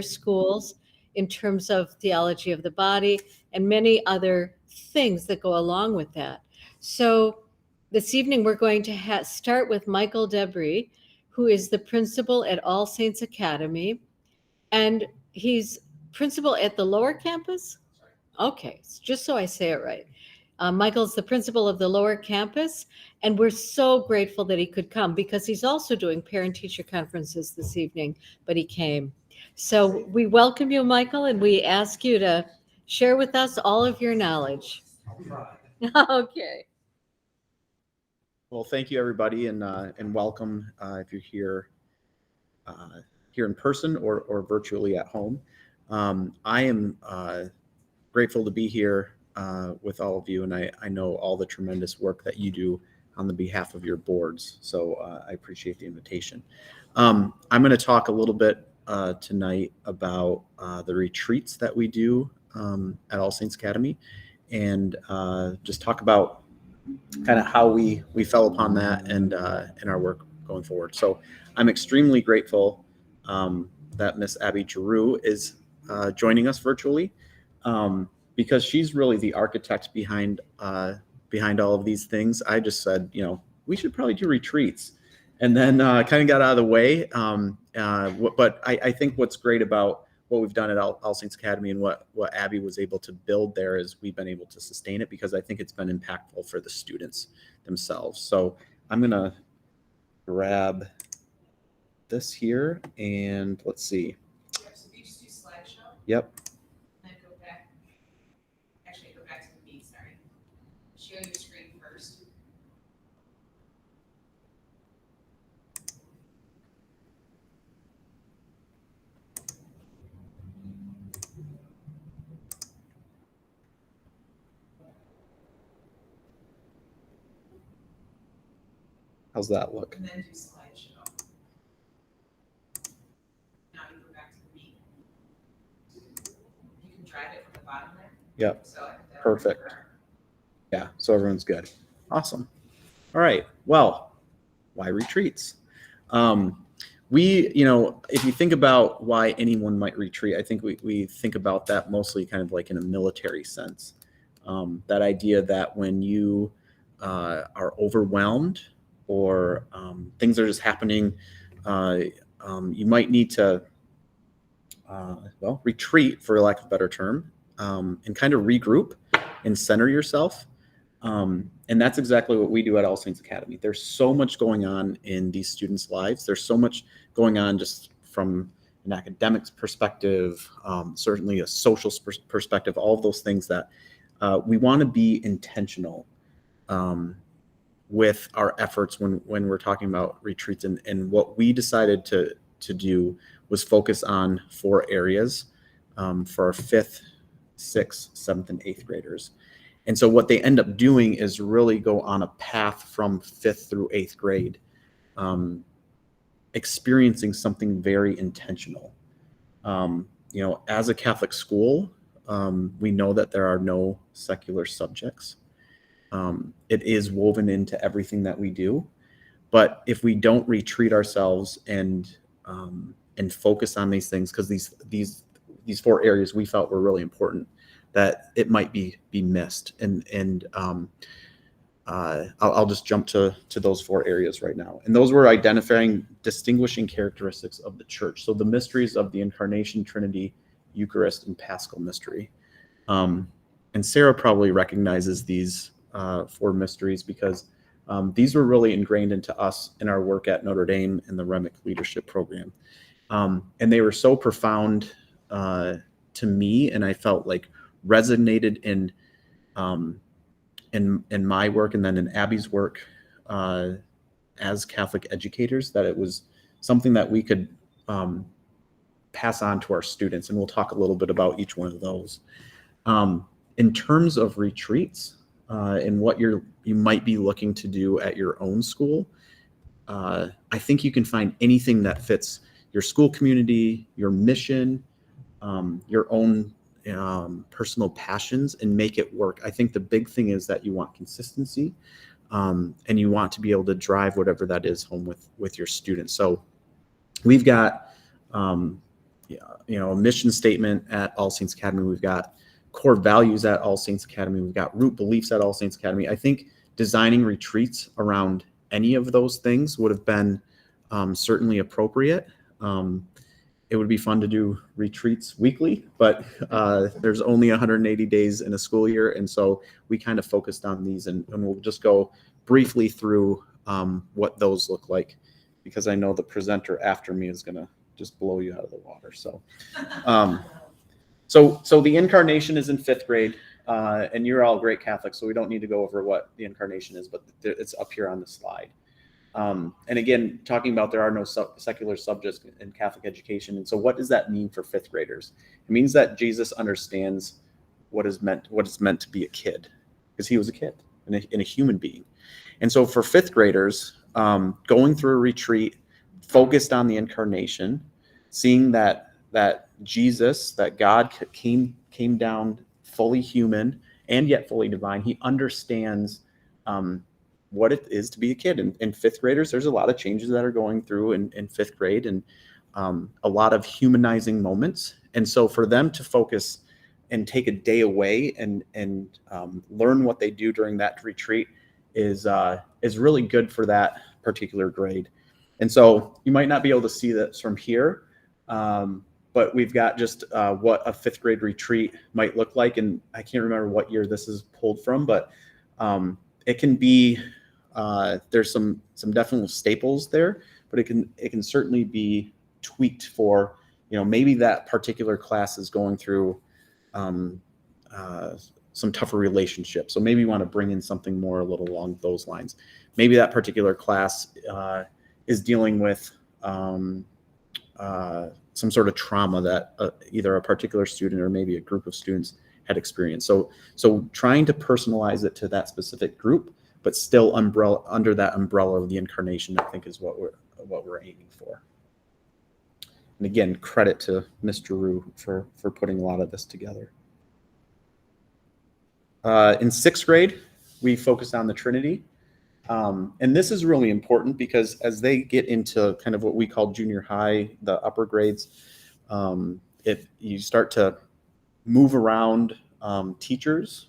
schools in terms of theology of the body and many other things that go along with that. So this evening we're going to start with Michael Debris, who is the principal at All Saints Academy, and he's principal at the lower campus. Okay, just so I say it right. Michael's the principal of the lower campus, and we're so grateful that he could come because he's also doing parent-teacher conferences this evening, but he came. So we welcome you, Michael, and we ask you to share with us all of your knowledge. Okay. Well, thank you, everybody, and welcome if you're here in person or virtually at home. I am grateful to be here with all of you, and I know all the tremendous work that you do on the behalf of your boards. So I appreciate the invitation. I'm going to talk a little bit tonight about the retreats that we do at All Saints Academy, and just talk about kind of how we fell upon that and our work going forward. So I'm extremely grateful that Miss Abby Giroux is joining us virtually. Because she's really the architect behind all of these things. I just said, we should probably do retreats, and then kind of got out of the way. But I think what's great about what we've done at All Saints Academy and what Abby was able to build there is we've been able to sustain it because I think it's been impactful for the students themselves. So I'm gonna grab this here and let's see. So you just do slideshow? Yep. Share your screen first. How's that look? And then do slideshow. Now you go back to the meet. You can drag it from the bottom there. Yep. So perfect. Yeah, so everyone's good. Awesome. All right. Well, why retreats? If you think about why anyone might retreat, I think we think about that mostly kind of like in a military sense. That idea that when you are overwhelmed or things are just happening, you might need to, retreat, for lack of a better term, and kind of regroup and center yourself. And that's exactly what we do at All Saints Academy. There's so much going on in these students' lives. There's so much going on just from an academics perspective, certainly a social perspective, all of those things that we want to be intentional with our efforts when we're talking about retreats. And what we decided to do was focus on 4 areas for our 5th, 6th, 7th, and 8th graders. And so what they end up doing is really go on a path from 5th through 8th grade, experiencing something very intentional. As a Catholic school, we know that there are no secular subjects. It is woven into everything that we do. But if we don't retreat ourselves and focus on these things, because these 4 areas we felt were really important, that it might be missed. And I'll just jump to those 4 areas right now. And those were identifying distinguishing characteristics of the church. So the mysteries of the Incarnation, Trinity, Eucharist, and Paschal mystery. And Sarah probably recognizes these 4 mysteries because these were really ingrained into us in our work at Notre Dame in the Remick Leadership Program. And they were so profound to me, and I felt like resonated in my work and then in Abby's work as Catholic educators, that it was something that we could pass on to our students. And we'll talk a little bit about each one of those. In terms of retreats and what you might be looking to do at your own school, I think you can find anything that fits your school community, your mission, your own personal passions, and make it work. I think the big thing is that you want consistency, and you want to be able to drive whatever that is home with your students. So we've got a mission statement at All Saints Academy. We've got core values at All Saints Academy. We've got root beliefs at All Saints Academy. I think designing retreats around any of those things would have been certainly appropriate. It would be fun to do retreats weekly, but there's only 180 days in a school year. And so we kind of focused on these, and we'll just go briefly through what those look like, because I know the presenter after me is going to just blow you out of the water. So, so the incarnation is in 5th grade, and you're all great Catholics, so we don't need to go over what the incarnation is, but it's up here on the slide. And again, talking about there are no secular subjects in Catholic education. And so what does that mean for 5th graders? It means that Jesus understands what it's meant to be a kid, because he was a kid and a human being. And so for 5th graders, going through a retreat focused on the incarnation, seeing that Jesus, that God came down fully human and yet fully divine, he understands what it is to be a kid. And 5th graders, there's a lot of changes that are going through in 5th grade, and a lot of humanizing moments. And so for them to focus and take a day away and learn what they do during that retreat is really good for that particular grade. And so you might not be able to see this from here, but we've got just what a 5th grade retreat might look like. And I can't remember what year this is pulled from, but it can be, there's some definite staples there, but it can certainly be tweaked for, maybe that particular class is going through some tougher relationships. So maybe you want to bring in something more a little along those lines. Maybe that particular class is dealing with some sort of trauma that either a particular student or maybe a group of students had experienced. So trying to personalize it to that specific group, but still under that umbrella of the incarnation, I think is what we're aiming for. And again, credit to Mr. Rue for putting a lot of this together. In 6th grade, we focused on the Trinity. And this is really important because as they get into kind of what we call junior high, the upper grades, if you start to move around teachers,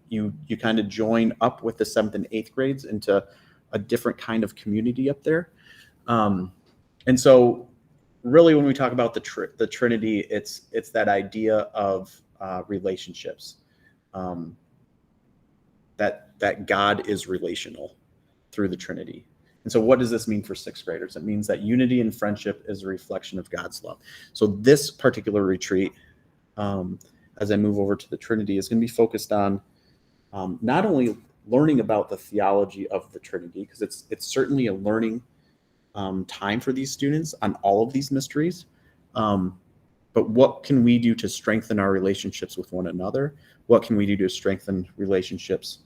you kind of join up with the 7th and 8th grades into a different kind of community up there. And so really when we talk about the Trinity, it's that idea of relationships. That God is relational through the Trinity. And so what does this mean for 6th graders? It means that unity and friendship is a reflection of God's love. So this particular retreat, as I move over to the Trinity, is going to be focused on not only learning about the theology of the Trinity, because it's certainly a learning time for these students on all of these mysteries, but what can we do to strengthen our relationships with one another? What can we do to strengthen relationships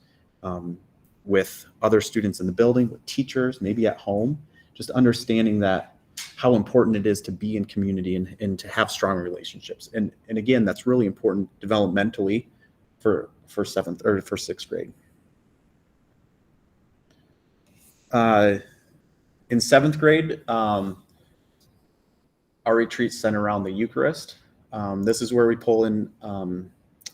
with other students in the building, with teachers, maybe at home? Just understanding that how important it is to be in community and to have strong relationships. And again, that's really important developmentally for 7th or for 6th grade. In 7th grade, our retreats center around the Eucharist. This is where we pull in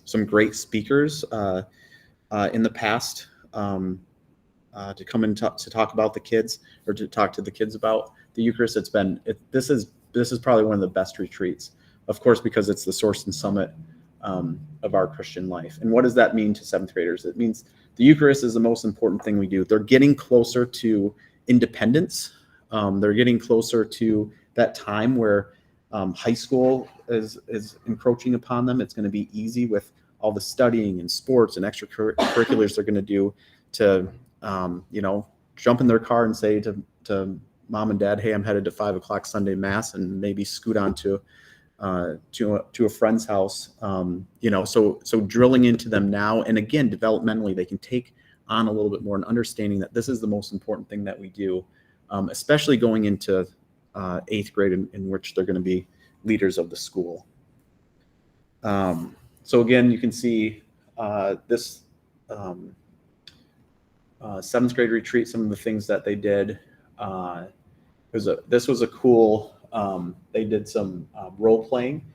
some great speakers in the past to come and to talk about the kids, or to talk to the kids about the Eucharist. This is probably one of the best retreats, of course, because it's the source and summit of our Christian life. And what does that mean to 7th graders? It means the Eucharist is the most important thing we do. They're getting closer to independence. They're getting closer to that time where high school is encroaching upon them. It's going to be easy with all the studying and sports and extracurriculars they're going to do to, jump in their car and say to mom and dad, hey, I'm headed to 5 o'clock Sunday mass, and maybe scoot on to a friend's house. So drilling into them now, and again, developmentally, they can take on a little bit more and understanding that this is the most important thing that we do, especially going into 8th grade in which they're going to be leaders of the school. So again, you can see this 7th grade retreat, some of the things that they did. This was a cool They did some role playing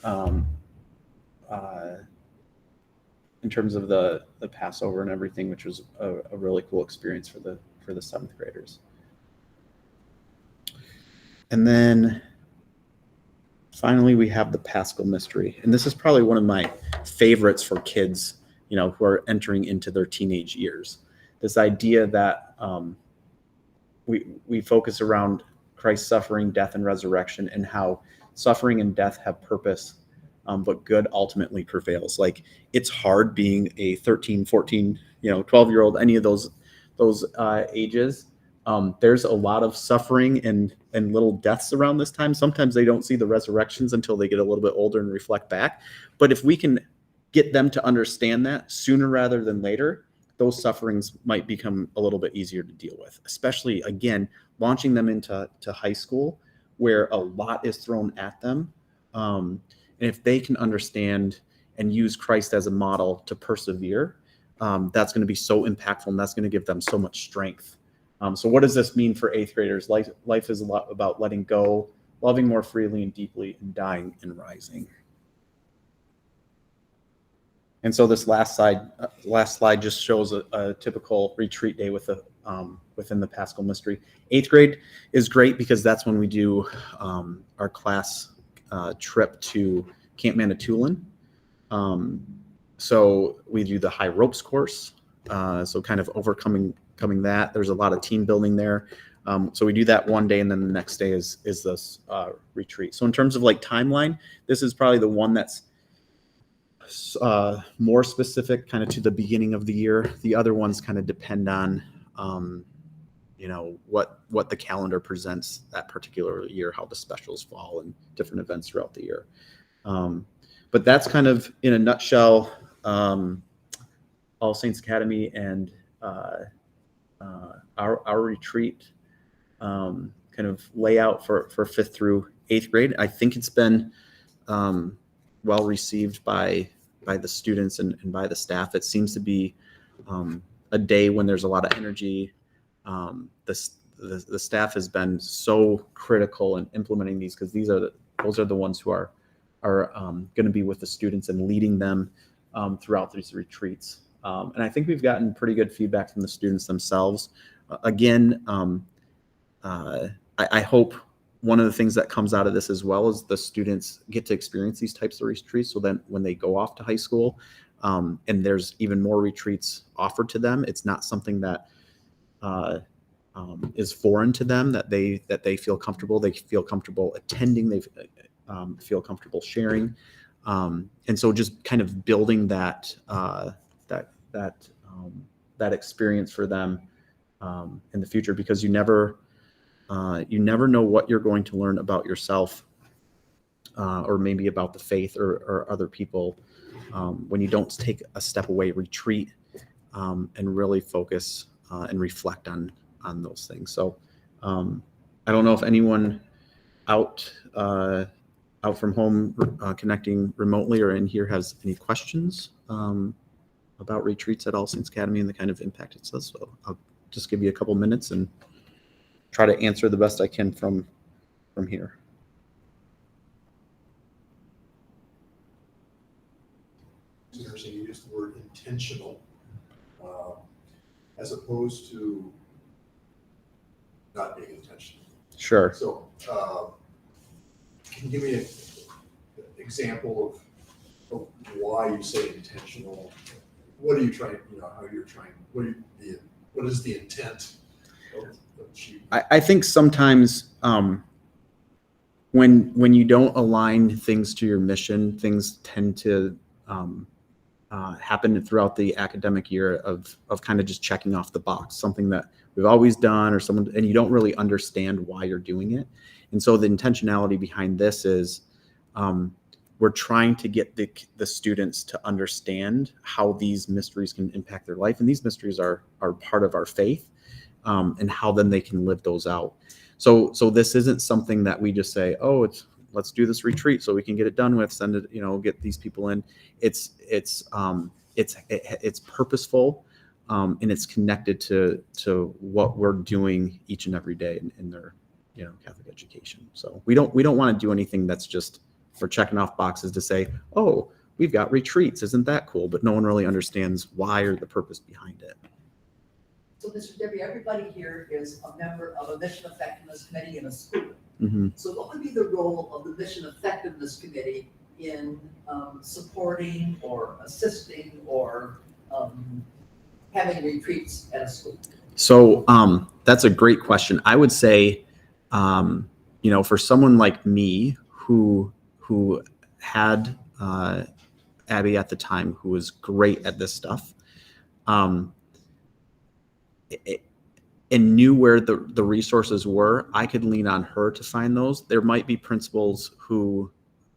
um, uh, in terms of the Passover and everything, which was a really cool experience for the 7th graders. And then finally, we have the Paschal Mystery. And this is probably one of my favorites for kids, who are entering into their teenage years. This idea that we focus around Christ's suffering, death, and resurrection, and how suffering and death have purpose, but good ultimately prevails. Like, it's hard being a 13, 14, 12-year-old, any of those ages. There's a lot of suffering and little deaths around this time. Sometimes they don't see the resurrections until they get a little bit older and reflect back. But if we can get them to understand that sooner rather than later, those sufferings might become a little bit easier to deal with, especially, again, launching them into high school where a lot is thrown at them. And if they can understand and use Christ as a model to persevere, that's going to be so impactful, and that's going to give them so much strength. So what does this mean for 8th graders? Life is a lot about letting go, loving more freely and deeply, and dying and rising. And so this last slide just shows a typical retreat day within the Paschal Mystery. 8th grade is great because that's when we do our class trip to Camp Manitoulin. So we do the high ropes course. So kind of overcoming that. There's a lot of team building there. So we do that one day, and then the next day is this retreat. So in terms of like timeline, this is probably the one that's more specific kind of to the beginning of the year. The other ones kind of depend on what the calendar presents that particular year, how the specials fall, and different events throughout the year. But that's kind of in a nutshell All Saints Academy and our retreat kind of layout for 5th through 8th grade. I think it's been well received by the students and by the staff. It seems to be a day when there's a lot of energy. The staff has been so critical in implementing these, because those are the ones who are going to be with the students and leading them throughout these retreats. And I think we've gotten pretty good feedback from the students themselves. Again, I hope one of the things that comes out of this as well is the students get to experience these types of retreats, so then when they go off to high school and there's even more retreats offered to them, it's not something that is foreign to them, that they feel comfortable. They feel comfortable attending. They feel comfortable sharing. And so just kind of building that experience for them in the future, because you never know what you're going to learn about yourself or maybe about the faith or other people when you don't take a step away, retreat, and really focus and reflect on those things. So I don't know if anyone out from home connecting remotely or in here has any questions about retreats at All Saints Academy and the kind of impact it does. So I'll just give you a couple minutes and try to answer the best I can from here. It's interesting you used the word intentional as opposed to not being intentional. Sure. So can you give me an example of why you say intentional? What are you trying, how you're trying, what is the intent of achieving? I think sometimes when you don't align things to your mission, things tend to happen throughout the academic year of kind of just checking off the box, something that we've always done, or someone, and you don't really understand why you're doing it. And so the intentionality behind this is we're trying to get the students to understand how these mysteries can impact their life. And these mysteries are part of our faith, and how then they can live those out. So this isn't something that we just say, oh, let's do this retreat so we can get it done with, send it, get these people in. It's purposeful, and it's connected to what we're doing each and every day in Catholic education. So we don't want to do anything that's just for checking off boxes to say, oh, we've got retreats. Isn't that cool? But no one really understands why or the purpose behind it. So, Mr. Debbie, everybody here is a member of a mission effectiveness committee in a school. Mhm. So what would be the role of the mission effectiveness committee in supporting or assisting or having retreats at a school? So that's a great question. I would say, for someone like me who had Abby at the time, who was great at this stuff, and knew where the resources were, I could lean on her to find those. There might be principals who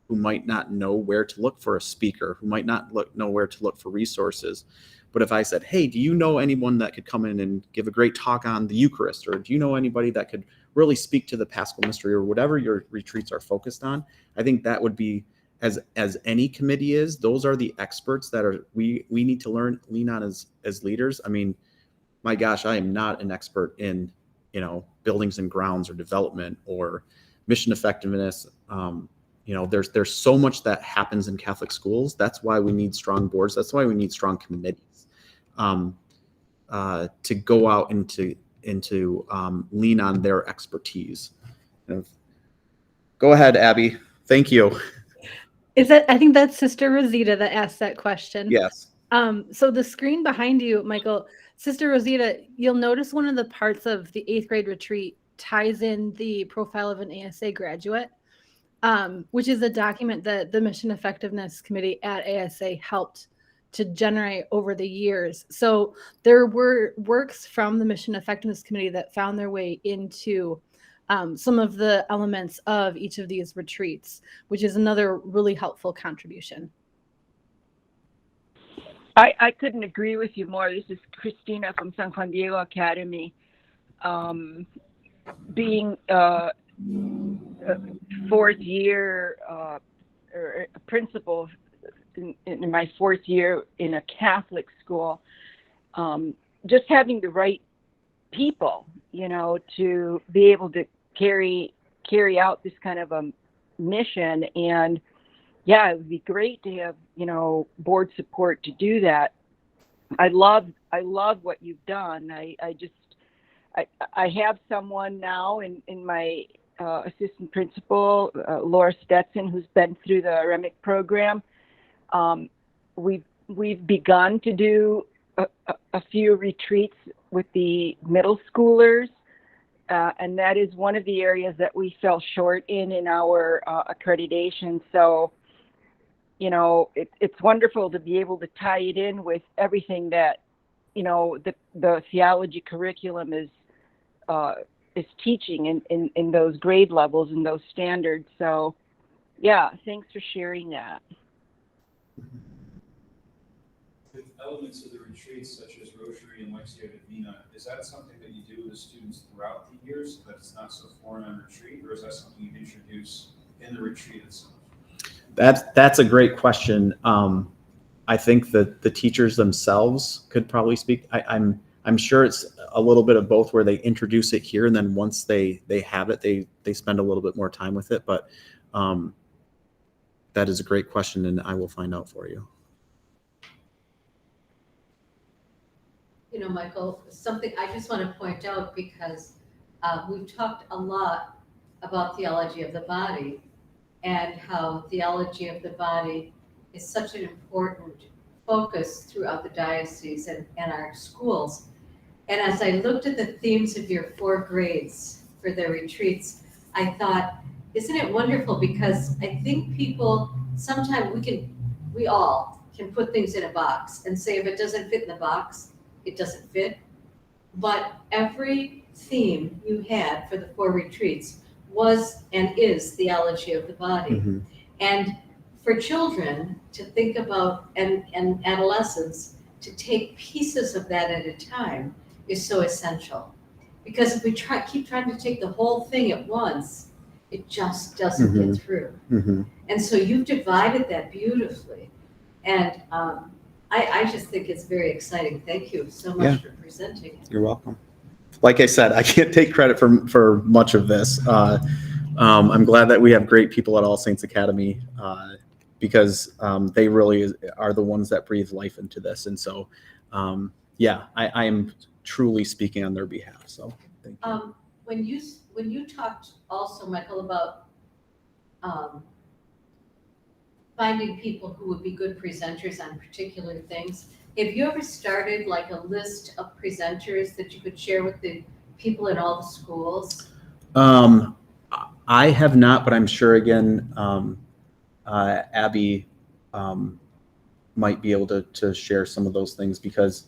might not know where to look for a speaker, who might not know where to look for resources. But if I said, hey, do you know anyone that could come in and give a great talk on the Eucharist? Or do you know anybody that could really speak to the Paschal Mystery, or whatever your retreats are focused on? I think that would be, as any committee is, those are the experts that we need to lean on as leaders. I mean, my gosh, I am not an expert in, buildings and grounds or development or mission effectiveness. There's so much that happens in Catholic schools. That's why we need strong boards. That's why we need strong committees to go out and to lean on their expertise. Go ahead, Abby. Thank you. I think that's Sister Rosita that asked that question. Yes. So the screen behind you, Michael, Sister Rosita, you'll notice one of the parts of the 8th grade retreat ties in the profile of an ASA graduate, which is a document that the Mission Effectiveness Committee at ASA helped to generate over the years. So there were works from the Mission Effectiveness Committee that found their way into some of the elements of each of these retreats, which is another really helpful contribution. I couldn't agree with you more. This is Christina from San Juan Diego Academy. Being a 4th year or a principal in my 4th year in a Catholic school, just having the right people, to be able to carry out this kind of a mission. And yeah, it would be great to have, board support to do that. I love what you've done. I have someone now in my assistant principal, Laura Stetson, who's been through the REMIC program. We've begun to do a few retreats with the middle schoolers, and that is one of the areas that we fell short in our accreditation. So, it's wonderful to be able to tie it in with everything that, the theology curriculum is teaching in those grade levels and those standards. So, yeah, thanks for sharing that. With elements of the retreats such as Rosary and Lectio Divina, is that something that you do with the students throughout the year so that it's not so foreign on retreat, or is that something you introduce in the retreat itself? That's a great question. I think that the teachers themselves could probably speak. I'm sure it's a little bit of both, where they introduce it here, and then once they have it, they spend a little bit more time with it. But that is a great question, and I will find out for you. Michael, something I just want to point out, because we've talked a lot about theology of the body, and how theology of the body is such an important focus throughout the diocese and our schools. And as I looked at the themes of your 4 grades for their retreats, I thought, isn't it wonderful? Because I think people, sometimes we all can put things in a box and say, if it doesn't fit in the box, it doesn't fit. But every theme you had for the 4 retreats was and is theology of the body. Mm-hmm. And for children to think about, and adolescents to take pieces of that at a time, is so essential. Because if we keep trying to take the whole thing at once, it just doesn't Mm-hmm. get through. Mm-hmm. And so you've divided that beautifully. And I just think it's very exciting. Thank you so much for presenting it. You're welcome. like I said, I can't take credit for much of this. I'm glad that we have great people at All Saints Academy because they really are the ones that breathe life into this. And so, yeah, I am truly speaking on their behalf. So thank you. When you talked also, Michael, about finding people who would be good presenters on particular things, have you ever started like a list of presenters that you could share with the people in all the schools? I have not, but I'm sure again, Abby might be able to share some of those things because,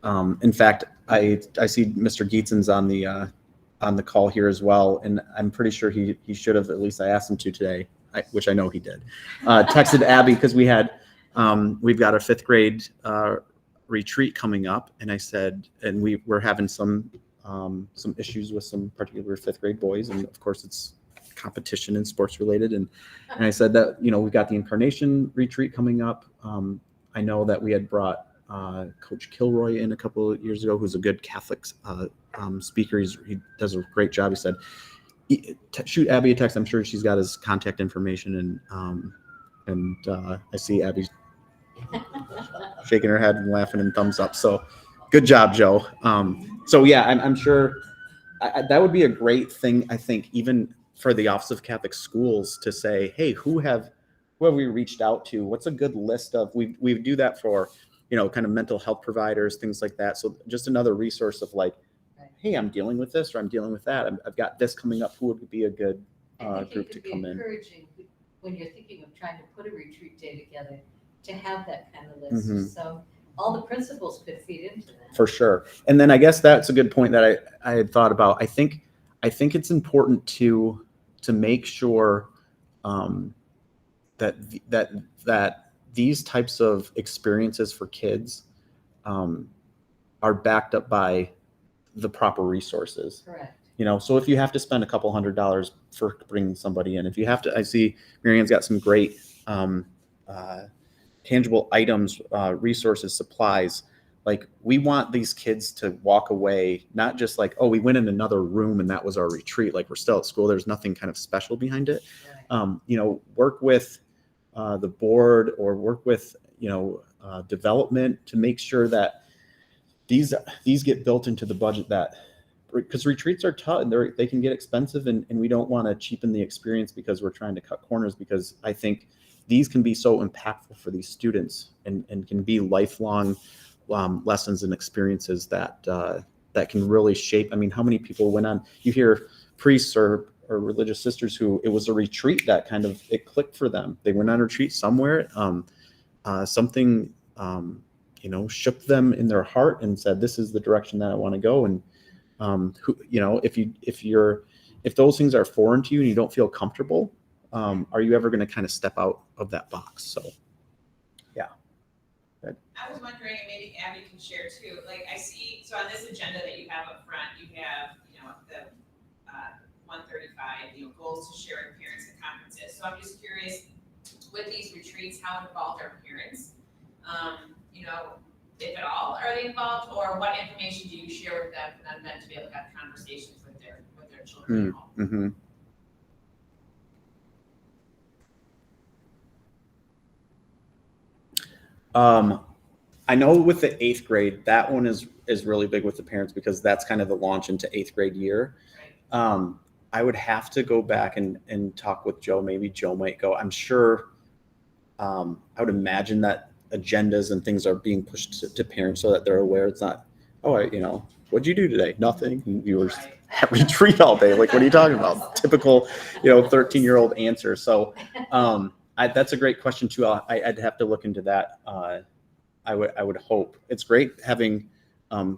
in fact, I see Mr. Geetsen's on the call here as well, and I'm pretty sure he should have, at least I asked him to today, which I know he did. Texted Abby because we've got a 5th grade retreat coming up, and I said, and we're having some issues with some particular 5th grade boys, and of course it's competition and sports related, and I said that we've got the Incarnation retreat coming up. I know that we had brought Coach Kilroy in a couple of years ago, who's a good Catholic speaker. He does a great job. He said, shoot Abby a text. I'm sure she's got his contact information, and I see Abby shaking her head and laughing and thumbs up. So good job, Joe. So yeah, I'm sure that would be a great thing. I think even for the Office of Catholic Schools to say, hey, who have we reached out to? What's a good list of? We do that for kind of mental health providers, things like that. So just another resource of like, hey, I'm dealing with this or I'm dealing with that. I've got this coming up. Who would be a good group to come in? Encouraging when you're thinking of trying to put a retreat day together to have that kind of list. Mhm. So all the principals could feed into that. For sure. And then I guess that's a good point that I had thought about. I think it's important to make sure that these types of experiences for kids are backed up by the proper resources. Correct. So if you have to spend a couple $100s for bringing somebody in, if you have to, I see Marianne's got some great tangible items, resources, supplies. Like we want these kids to walk away, not just like, oh, we went in another room and that was our retreat. Like we're still at school. There's nothing kind of special behind it. Right. Work with the board or work with, development to make sure that these get built into the budget, that because retreats are tough and they can get expensive, and we don't want to cheapen the experience because we're trying to cut corners, because I think these can be so impactful for these students and can be lifelong lessons and experiences that can really shape. I mean, how many people went on, you hear priests or religious sisters who it was a retreat that kind of, it clicked for them. They went on a retreat somewhere, something, shook them in their heart and said, this is the direction that I want to go. And if those things are foreign to you and you don't feel comfortable, are you ever going to kind of step out of that box? So, yeah. I was wondering, and maybe Abby can share too, like I see, so on this agenda that you have up front, you have, the 135, goals to share with parents and conferences. So I'm just curious, with these retreats, how involved are parents? If at all, are they involved, or what information do you share with them for them to be able to have conversations with their children at home? Mm-hmm. I know with the 8th grade, that one is really big with the parents because that's kind of the launch into 8th grade year. Right. I would have to go back and talk with Joe. Maybe Joe might go. I'm sure. I would imagine that agendas and things are being pushed to parents so that they're aware. It's not, what'd you do today? Nothing. You were at retreat all day. Like, what are you talking about? Typical, 13-year-old answer. So that's a great question too. I'd have to look into that. I would hope. It's great having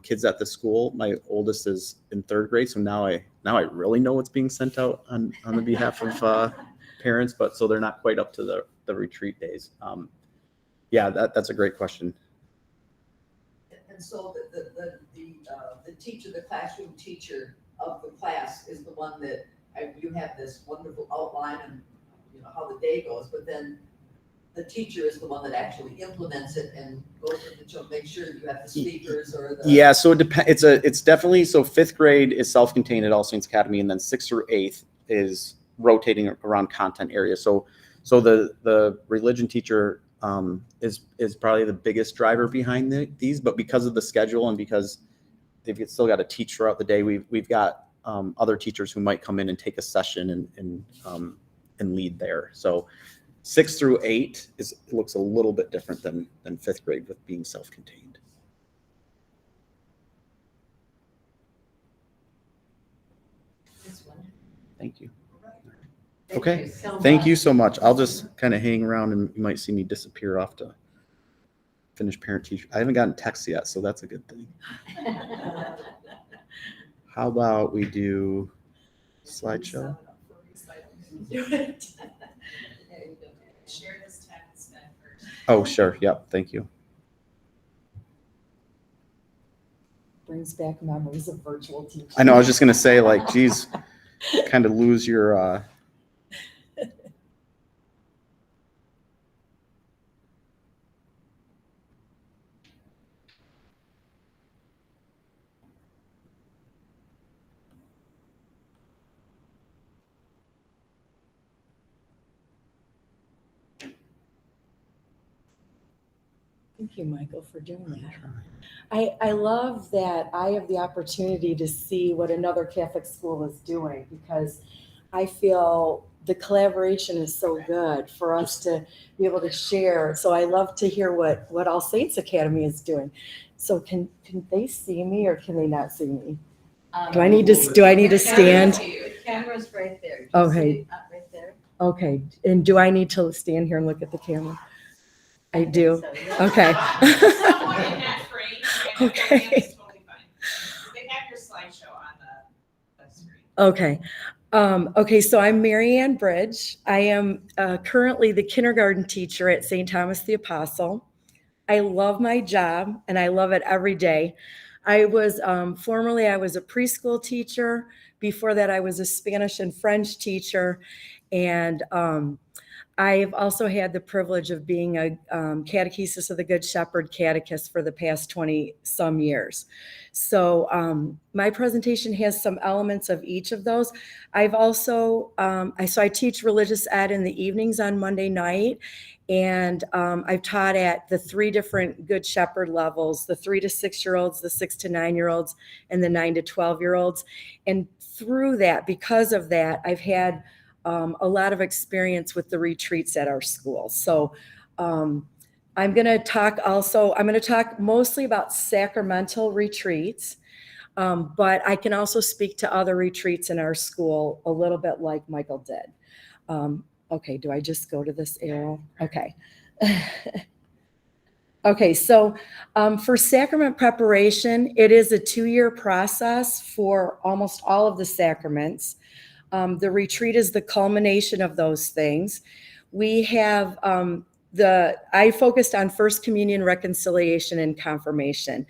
kids at the school. My oldest is in 3rd grade, so now I really know what's being sent out on the behalf of parents, but so they're not quite up to the retreat days. Yeah, that's a great question. And so the teacher, the classroom teacher of the class is the one that you have this wonderful outline and how the day goes, but then the teacher is the one that actually implements it and goes with the children, make sure you have the speakers or the. Yeah, so it depends. It's definitely, so 5th grade is self-contained at All Saints Academy, and then 6th through 8th is rotating around content areas. So the religion teacher is probably the biggest driver behind these, but because of the schedule and because they've still got to teach throughout the day, we've got other teachers who might come in and take a session and lead there. So 6 through 8 looks a little bit different than 5th grade with being self-contained. Thank you. Okay. Thank you so much. I'll just kind of hang around and you might see me disappear off to finish parent teacher. I haven't gotten texts yet, so that's a good thing. How about we do slideshow? Share this tab instead first. Oh, sure. Yep. Thank you. Brings back memories of virtual teaching. I know. I was just going to say, like, geez, kind of lose your, Thank you, Michael, for doing that. I love that I have the opportunity to see what another Catholic school is doing, because I feel the collaboration is so good for us to be able to share. So I love to hear what All Saints Academy is doing. So can they see me or can they not see me? Do I need to stand? The camera's right there. Do you Okay. see it? Right there. Okay. And do I need to stand here and look at the camera? I do. So, yeah. Okay. Someone in that frame, and Okay. it's totally fine. They have your slideshow on the screen. Okay. Okay, so I'm Mary Ann Bridge. I am currently the kindergarten teacher at St. Thomas the Apostle. I love my job and I love it every day. I was formerly I was a preschool teacher. Before that, I was a Spanish and French teacher, and I've also had the privilege of being a Catechesis of the Good Shepherd catechist for the past 20 some years. So my presentation has some elements of each of those. I've also, I teach religious ed in the evenings on Monday night, and I've taught at the 3 different Good Shepherd levels, the 3 to 6-year-olds, the 6 to 9-year-olds, and the 9 to 12-year-olds. And through that, because of that, I've had a lot of experience with the retreats at our school. So I'm going to talk mostly about sacramental retreats, but I can also speak to other retreats in our school a little bit like Michael did. Okay, do I just go to this arrow? Okay. Okay, so for sacrament preparation, it is a 2-year process for almost all of the sacraments. The retreat is the culmination of those things. We have I focused on First Communion, reconciliation, and confirmation.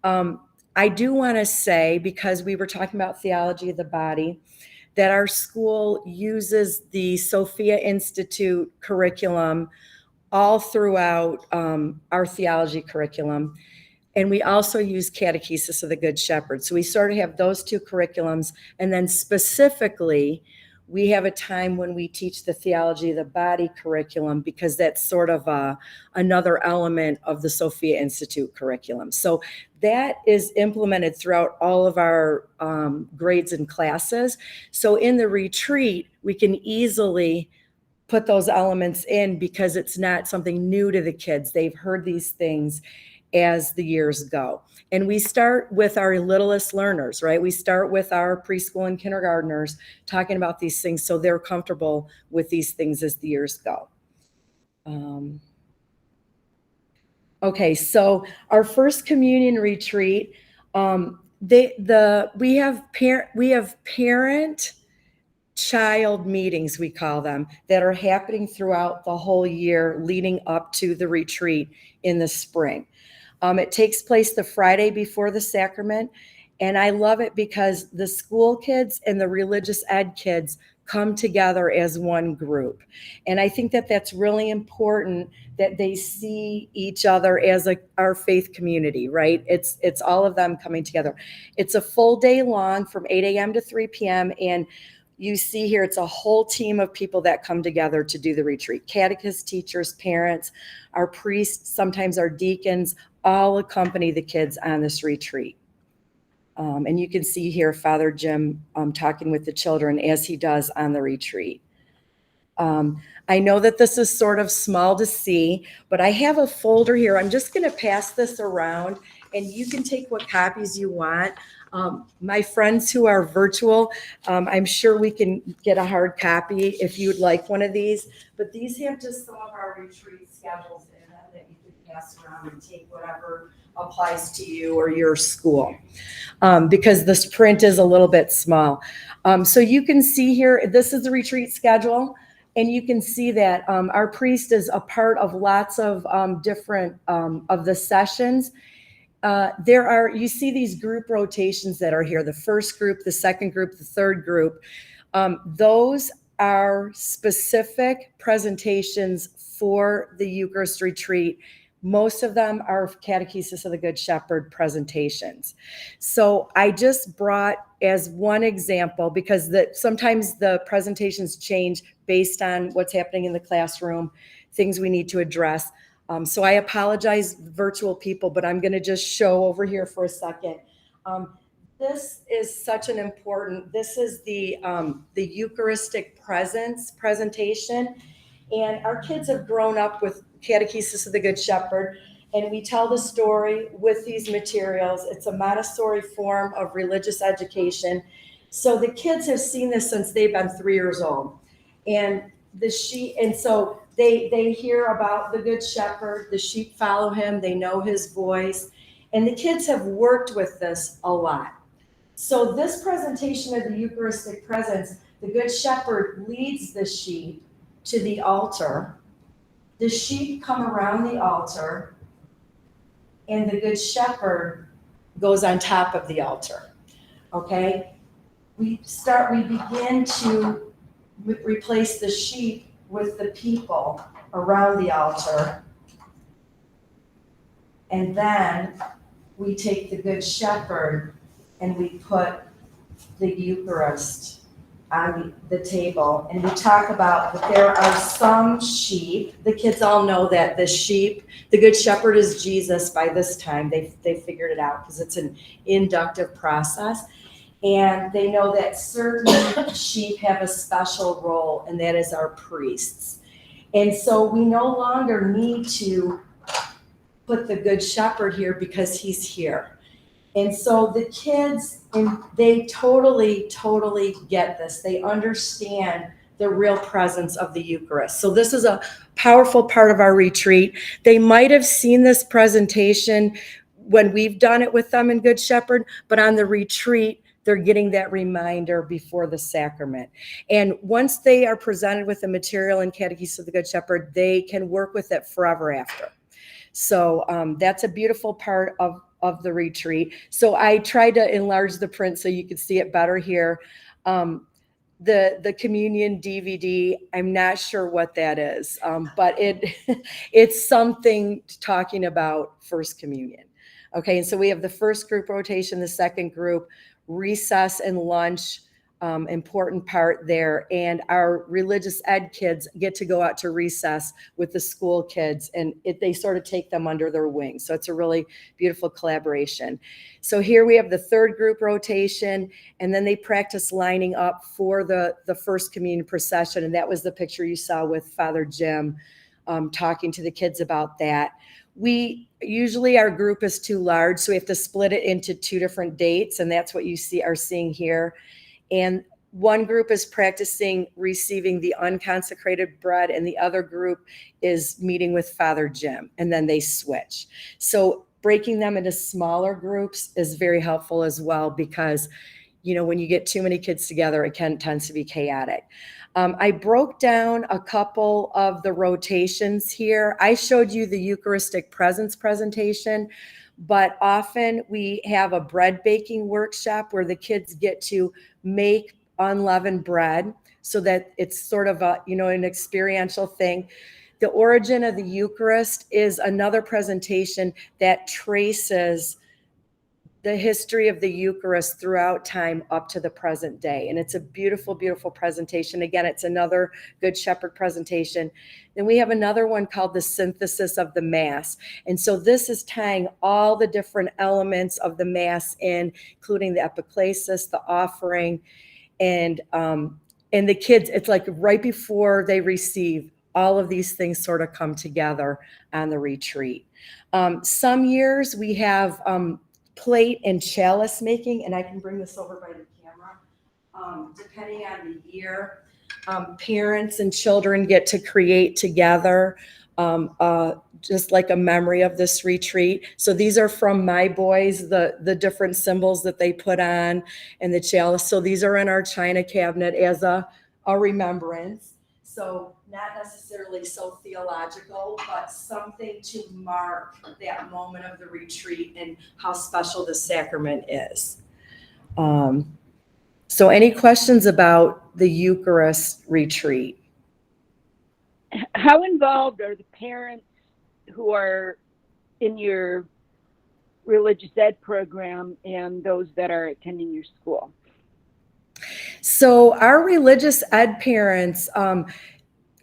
I do want to say, because we were talking about theology of the body, that our school uses the Sophia Institute curriculum all throughout our theology curriculum. And we also use Catechesis of the Good Shepherd. So we sort of have those 2 curriculums. And then specifically, we have a time when we teach the theology of the body curriculum, because that's sort of another element of the Sophia Institute curriculum. So that is implemented throughout all of our grades and classes. So in the retreat, we can easily put those elements in, because it's not something new to the kids. They've heard these things as the years go. And we start with our littlest learners, right? We start with our preschool and kindergartners talking about these things so they're comfortable with these things as the years go. Okay, so our First Communion retreat, we have parent child meetings, we call them, that are happening throughout the whole year leading up to the retreat in the spring. It takes place the Friday before the sacrament, and I love it because the school kids and the religious ed kids come together as one group. And I think that that's really important, that they see each other as our faith community, right? It's all of them coming together. It's a full day long from 8 a.m. to 3 p.m. And you see here, it's a whole team of people that come together to do the retreat. Catechists, teachers, parents, our priests, sometimes our deacons, all accompany the kids on this retreat. And you can see here Father Jim talking with the children as he does on the retreat. I know that this is sort of small to see, but I have a folder here. I'm just going to pass this around, and you can take what copies you want. My friends who are virtual, I'm sure we can get a hard copy if you'd like one of these, but these have just some of our retreat schedules in them that you can pass around and take whatever applies to you or your school, because this print is a little bit small. So you can see here, this is the retreat schedule. And you can see that our priest is a part of lots of different of the sessions. You see these group rotations that are here, the first group, the second group, the third group. Those are specific presentations for the Eucharist retreat. Most of them are Catechesis of the Good Shepherd presentations. So I just brought as one example, because sometimes the presentations change based on what's happening in the classroom, things we need to address. So I apologize, virtual people, but I'm going to just show over here for a second. This is such an important, this is the Eucharistic presence presentation. And our kids have grown up with Catechesis of the Good Shepherd, and we tell the story with these materials. It's a Montessori form of religious education. So the kids have seen this since they've been 3 years old. And so they hear about the Good Shepherd, the sheep follow him, they know his voice, and the kids have worked with this a lot. So this presentation of the Eucharistic presence, the Good Shepherd leads the sheep to the altar. The sheep come around the altar, and the Good Shepherd goes on top of the altar. Okay? We begin to replace the sheep with the people around the altar. And then we take the Good Shepherd and we put the Eucharist on the table, and we talk about that there are some sheep. The kids all know that the Good Shepherd is Jesus by this time. They figured it out because it's an inductive process. And they know that certain sheep have a special role, and that is our priests. And so we no longer need to put the Good Shepherd here because he's here. And so the kids, they totally get this. They understand the real presence of the Eucharist. So this is a powerful part of our retreat. They might have seen this presentation when we've done it with them in Good Shepherd, but on the retreat, they're getting that reminder before the sacrament. And once they are presented with the material in Catechesis of the Good Shepherd, they can work with it forever after. So that's a beautiful part of the retreat. So I tried to enlarge the print so you could see it better here. The communion DVD, I'm not sure what that is, but it's something talking about First Communion. Okay, and so we have the first group rotation, the second group, recess and lunch, important part there. And our religious ed kids get to go out to recess with the school kids, and they sort of take them under their wing. So it's a really beautiful collaboration. So here we have the third group rotation, and then they practice lining up for the First Communion procession. And that was the picture you saw with Father Jim talking to the kids about that. Usually our group is too large, so we have to split it into 2 different dates, and that's what you are seeing here. And one group is practicing receiving the unconsecrated bread, and the other group is meeting with Father Jim, and then they switch. So breaking them into smaller groups is very helpful as well, because when you get too many kids together, it tends to be chaotic. I broke down a couple of the rotations here. I showed you the Eucharistic presence presentation, but often we have a bread baking workshop where the kids get to make unleavened bread. so that it's sort of a, an experiential thing. The origin of the Eucharist is another presentation that traces the history of the Eucharist throughout time up to the present day. And it's a beautiful, beautiful presentation. Again, it's another Good Shepherd presentation. Then we have another one called The Synthesis of the Mass. And so this is tying all the different elements of the Mass in, including the epiclesis, the offering, and the kids, it's like right before they receive, all of these things sort of come together on the retreat. Some years we have plate and chalice making, and I can bring this over by the camera. Depending on the year, parents and children get to create together just like a memory of this retreat. So these are from my boys, the different symbols that they put on and the chalice. So these are in our china cabinet as a remembrance. So not necessarily so theological, but something to mark that moment of the retreat and how special the sacrament is. So any questions about the Eucharist retreat? How involved are the parents who are in your religious ed program and those that are attending your school? So our religious ed parents,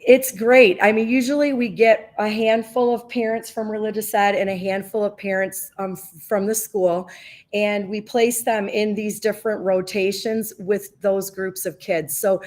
it's great. I mean, usually we get a handful of parents from religious ed and a handful of parents from the school, and we place them in these different rotations with those groups of kids. So,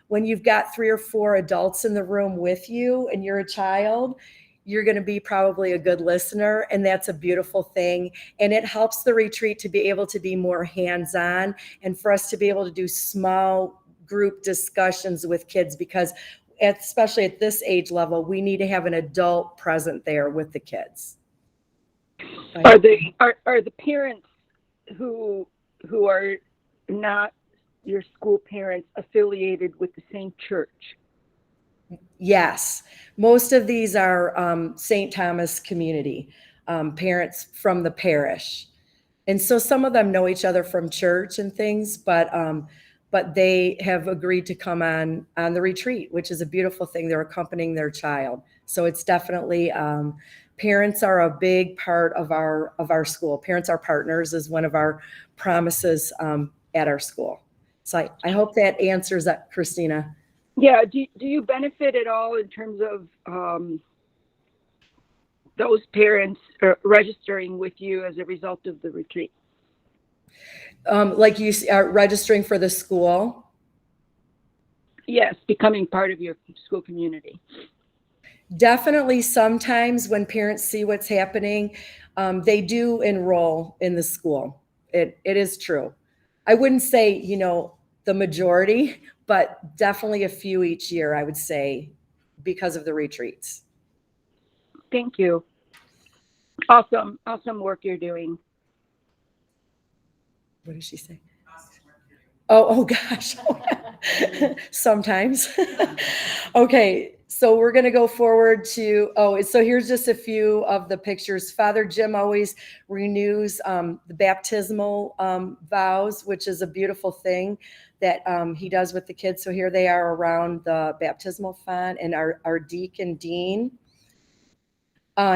when you've got 3 or 4 adults in the room with you and you're a child, you're going to be probably a good listener, and that's a beautiful thing. And it helps the retreat to be able to be more hands-on and for us to be able to do small group discussions with kids, because especially at this age level, we need to have an adult present there with the kids. Are the parents who are not your school parents affiliated with the same church? Yes, most of these are St. Thomas community, parents from the parish. And so some of them know each other from church and things, but they have agreed to come on the retreat, which is a beautiful thing. They're accompanying their child. So it's definitely, parents are a big part of our school. Parents are partners is one of our promises at our school. So I hope that answers that, Christina. Yeah, do you benefit at all in terms of those parents registering with you as a result of the retreat? Like you are registering for the school? Yes, becoming part of your school community. Definitely sometimes when parents see what's happening, they do enroll in the school. It is true. I wouldn't say, the majority, but definitely a few each year, I would say, because of the retreats. Thank you. Awesome work you're doing. What did she say? Oh gosh. Sometimes. Okay, so we're going to go forward to, so here's just a few of the pictures. Father Jim always renews the baptismal vows, which is a beautiful thing that he does with the kids. So here they are around the baptismal font, and our deacon Dean.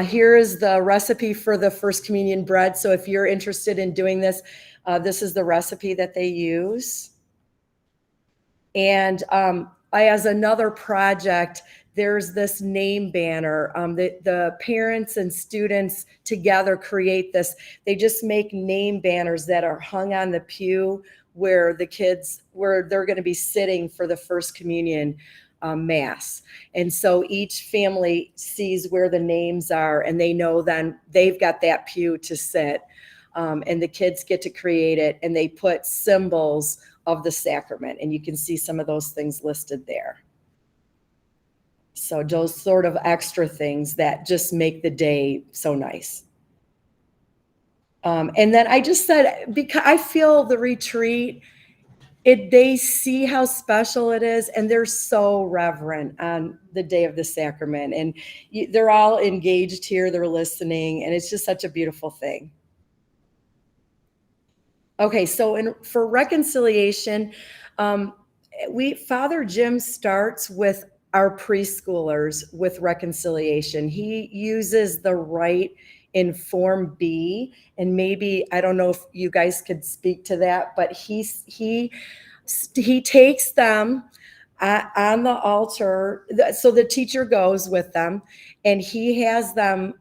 Here is the recipe for the First Communion bread. So if you're interested in doing this, this is the recipe that they use. And as another project, there's this name banner. The parents and students together create this. They just make name banners that are hung on the pew where they're going to be sitting for the First Communion Mass. And so each family sees where the names are, and they know then they've got that pew to sit. And the kids get to create it, and they put symbols of the sacrament, and you can see some of those things listed there. So those sort of extra things that just make the day so nice. And then I just said, because I feel the retreat, they see how special it is, and they're so reverent on the day of the sacrament, and they're all engaged here, they're listening, and it's just such a beautiful thing. Okay, so for reconciliation, Father Jim starts with our preschoolers with reconciliation. He uses the right in Form B, and maybe, I don't know if you guys could speak to that, but he takes them on the altar. So the teacher goes with them, and he has them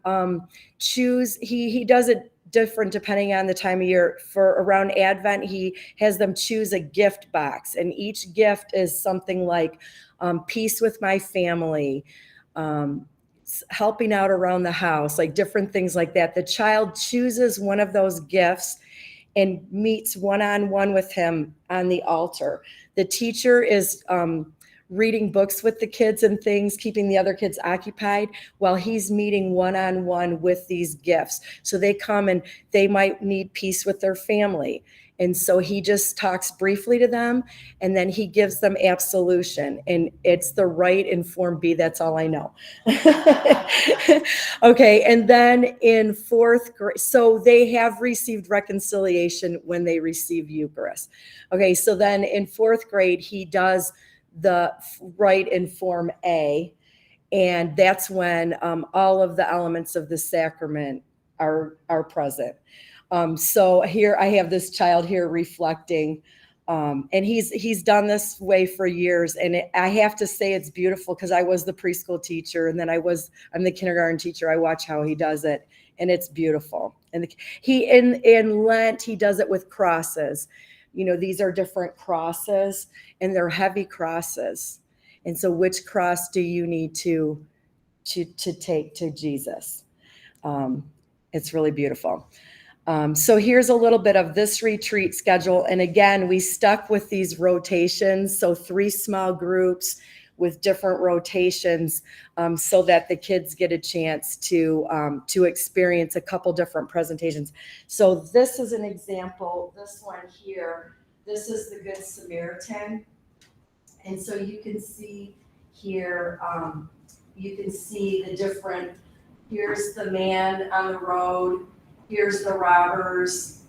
choose. He does it different depending on the time of year. For around Advent, he has them choose a gift box, and each gift is something like peace with my family, helping out around the house, like different things like that. The child chooses one of those gifts and meets one-on-one with him on the altar. The teacher is reading books with the kids and things, keeping the other kids occupied while he's meeting one-on-one with these gifts. So they come and they might need peace with their family. And so he just talks briefly to them, and then he gives them absolution. And it's the right in Form B. That's all I know. Okay. And then in 4th grade, so they have received reconciliation when they receive Eucharist. Okay. So then in 4th grade, he does the right in Form A. And that's when all of the elements of the sacrament are present. So here I have this child here reflecting, and he's done this way for years. And I have to say it's beautiful because I was the preschool teacher, and then I'm the kindergarten teacher. I watch how he does it, and it's beautiful. And in Lent, he does it with crosses. You know, these are different crosses, and they're heavy crosses. And so which cross do you need to take to Jesus? It's really beautiful. So here's a little bit of this retreat schedule. And again, we stuck with these rotations. So 3 small groups with different rotations, so that the kids get a chance to experience a couple different presentations. So this is an example, this one here, this is the Good Samaritan. And so you can see here, you can see the different, here's the man on the road, here's the robbers,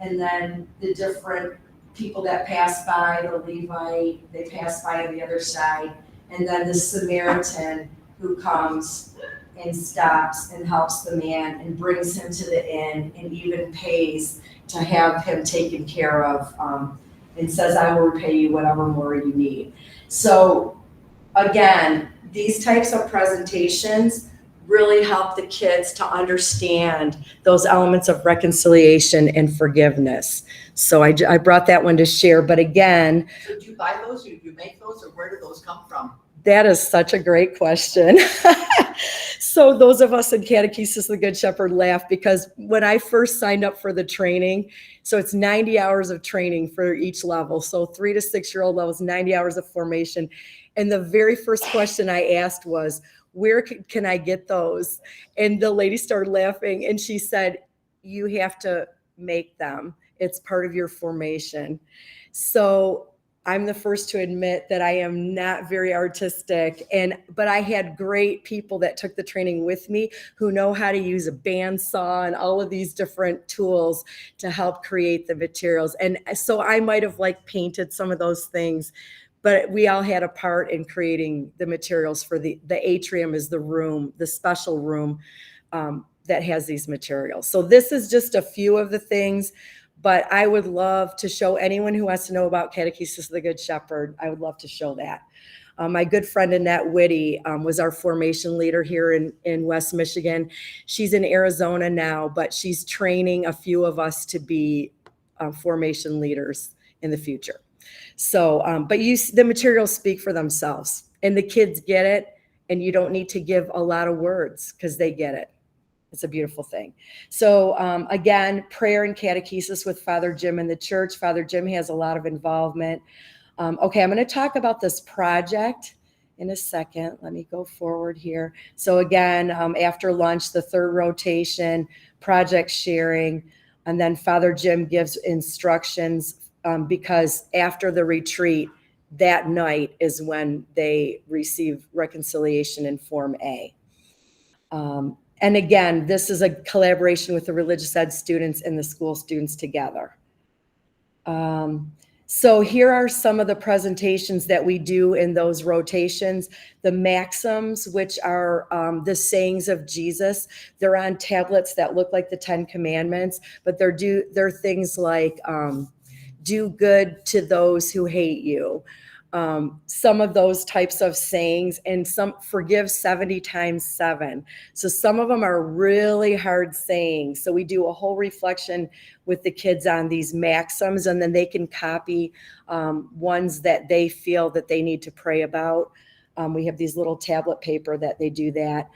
and then the different people that pass by, the Levite, they pass by on the other side, and then the Samaritan who comes and stops and helps the man and brings him to the inn and even pays to have him taken care of, and says, I will repay you whatever more you need. So again, these types of presentations really help the kids to understand those elements of reconciliation and forgiveness. So I brought that one to share. But again, So do you buy those, or do you make those, or where do those come from? that is such a great question. So those of us in Catechesis of the Good Shepherd laugh, because when I first signed up for the training, so it's 90 hours of training for each level. So 3 to 6-year-old levels, 90 hours of formation. And the very first question I asked was, where can I get those? And the lady started laughing, and she said, you have to make them. It's part of your formation. So I'm the first to admit that I am not very artistic, but I had great people that took the training with me who know how to use a bandsaw and all of these different tools to help create the materials. And so I might have painted some of those things, but we all had a part in creating the materials for the atrium is the room, the special room that has these materials. So this is just a few of the things, but I would love to show anyone who wants to know about Catechesis of the Good Shepherd. I would love to show that. My good friend Annette Whitty was our formation leader here in West Michigan. She's in Arizona now, but she's training a few of us to be formation leaders in the future. So, but the materials speak for themselves, and the kids get it, and you don't need to give a lot of words because they get it. It's a beautiful thing. So again, prayer and catechesis with Father Jim in the church. Father Jim has a lot of involvement. Okay, I'm going to talk about this project in a second. Let me go forward here. So again, after lunch, the 3rd rotation, project sharing, and then Father Jim gives instructions because after the retreat, that night is when they receive reconciliation in Form A. And again, this is a collaboration with the religious ed students and the school students together. So here are some of the presentations that we do in those rotations. The maxims, which are the sayings of Jesus. They're on tablets that look like the 10 Commandments, but they're things like do good to those who hate you. Some of those types of sayings, and some forgive 70 times 7. So some of them are really hard sayings. So we do a whole reflection with the kids on these maxims, and then they can copy ones that they feel that they need to pray about. We have these little tablet paper that they do that.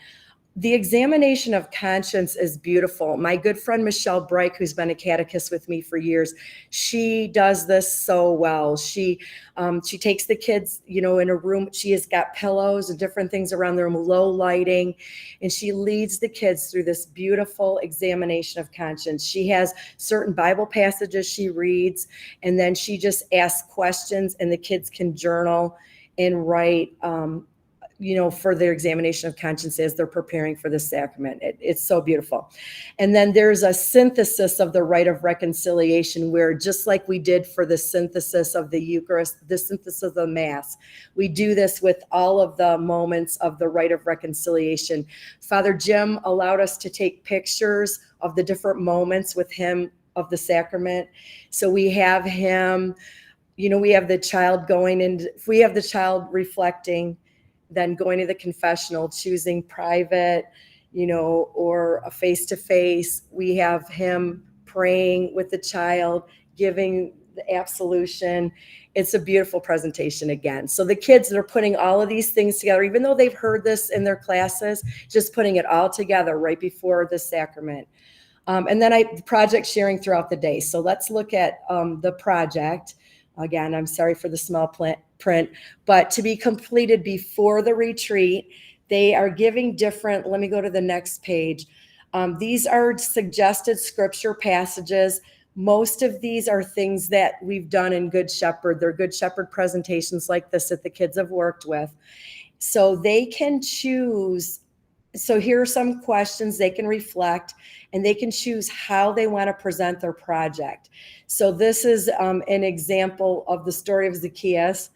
The examination of conscience is beautiful. My good friend Michelle Breik, who's been a catechist with me for years, she does this so well. She takes the kids, in a room. She has got pillows and different things around the room, low lighting, and she leads the kids through this beautiful examination of conscience. She has certain Bible passages she reads, and then she just asks questions, and the kids can journal and write for their examination of conscience as they're preparing for the sacrament. It's so beautiful. And then there's a synthesis of the rite of reconciliation, where just like we did for the synthesis of the Eucharist, the synthesis of the Mass, we do this with all of the moments of the rite of reconciliation. Father Jim allowed us to take pictures of the different moments with him of the sacrament. So we have him, we have the child going in, we have the child reflecting, then going to the confessional, choosing private, or a face-to-face. We have him praying with the child, giving the absolution. It's a beautiful presentation again. So the kids are putting all of these things together, even though they've heard this in their classes, just putting it all together right before the sacrament. And then project sharing throughout the day. So let's look at the project. Again, I'm sorry for the small print, but to be completed before the retreat, they are giving different, let me go to the next page. These are suggested scripture passages. Most of these are things that we've done in Good Shepherd. They're Good Shepherd presentations like this that the kids have worked with. So they can choose. So here are some questions they can reflect, and they can choose how they want to present their project. So this is an example of the story of Zacchaeus,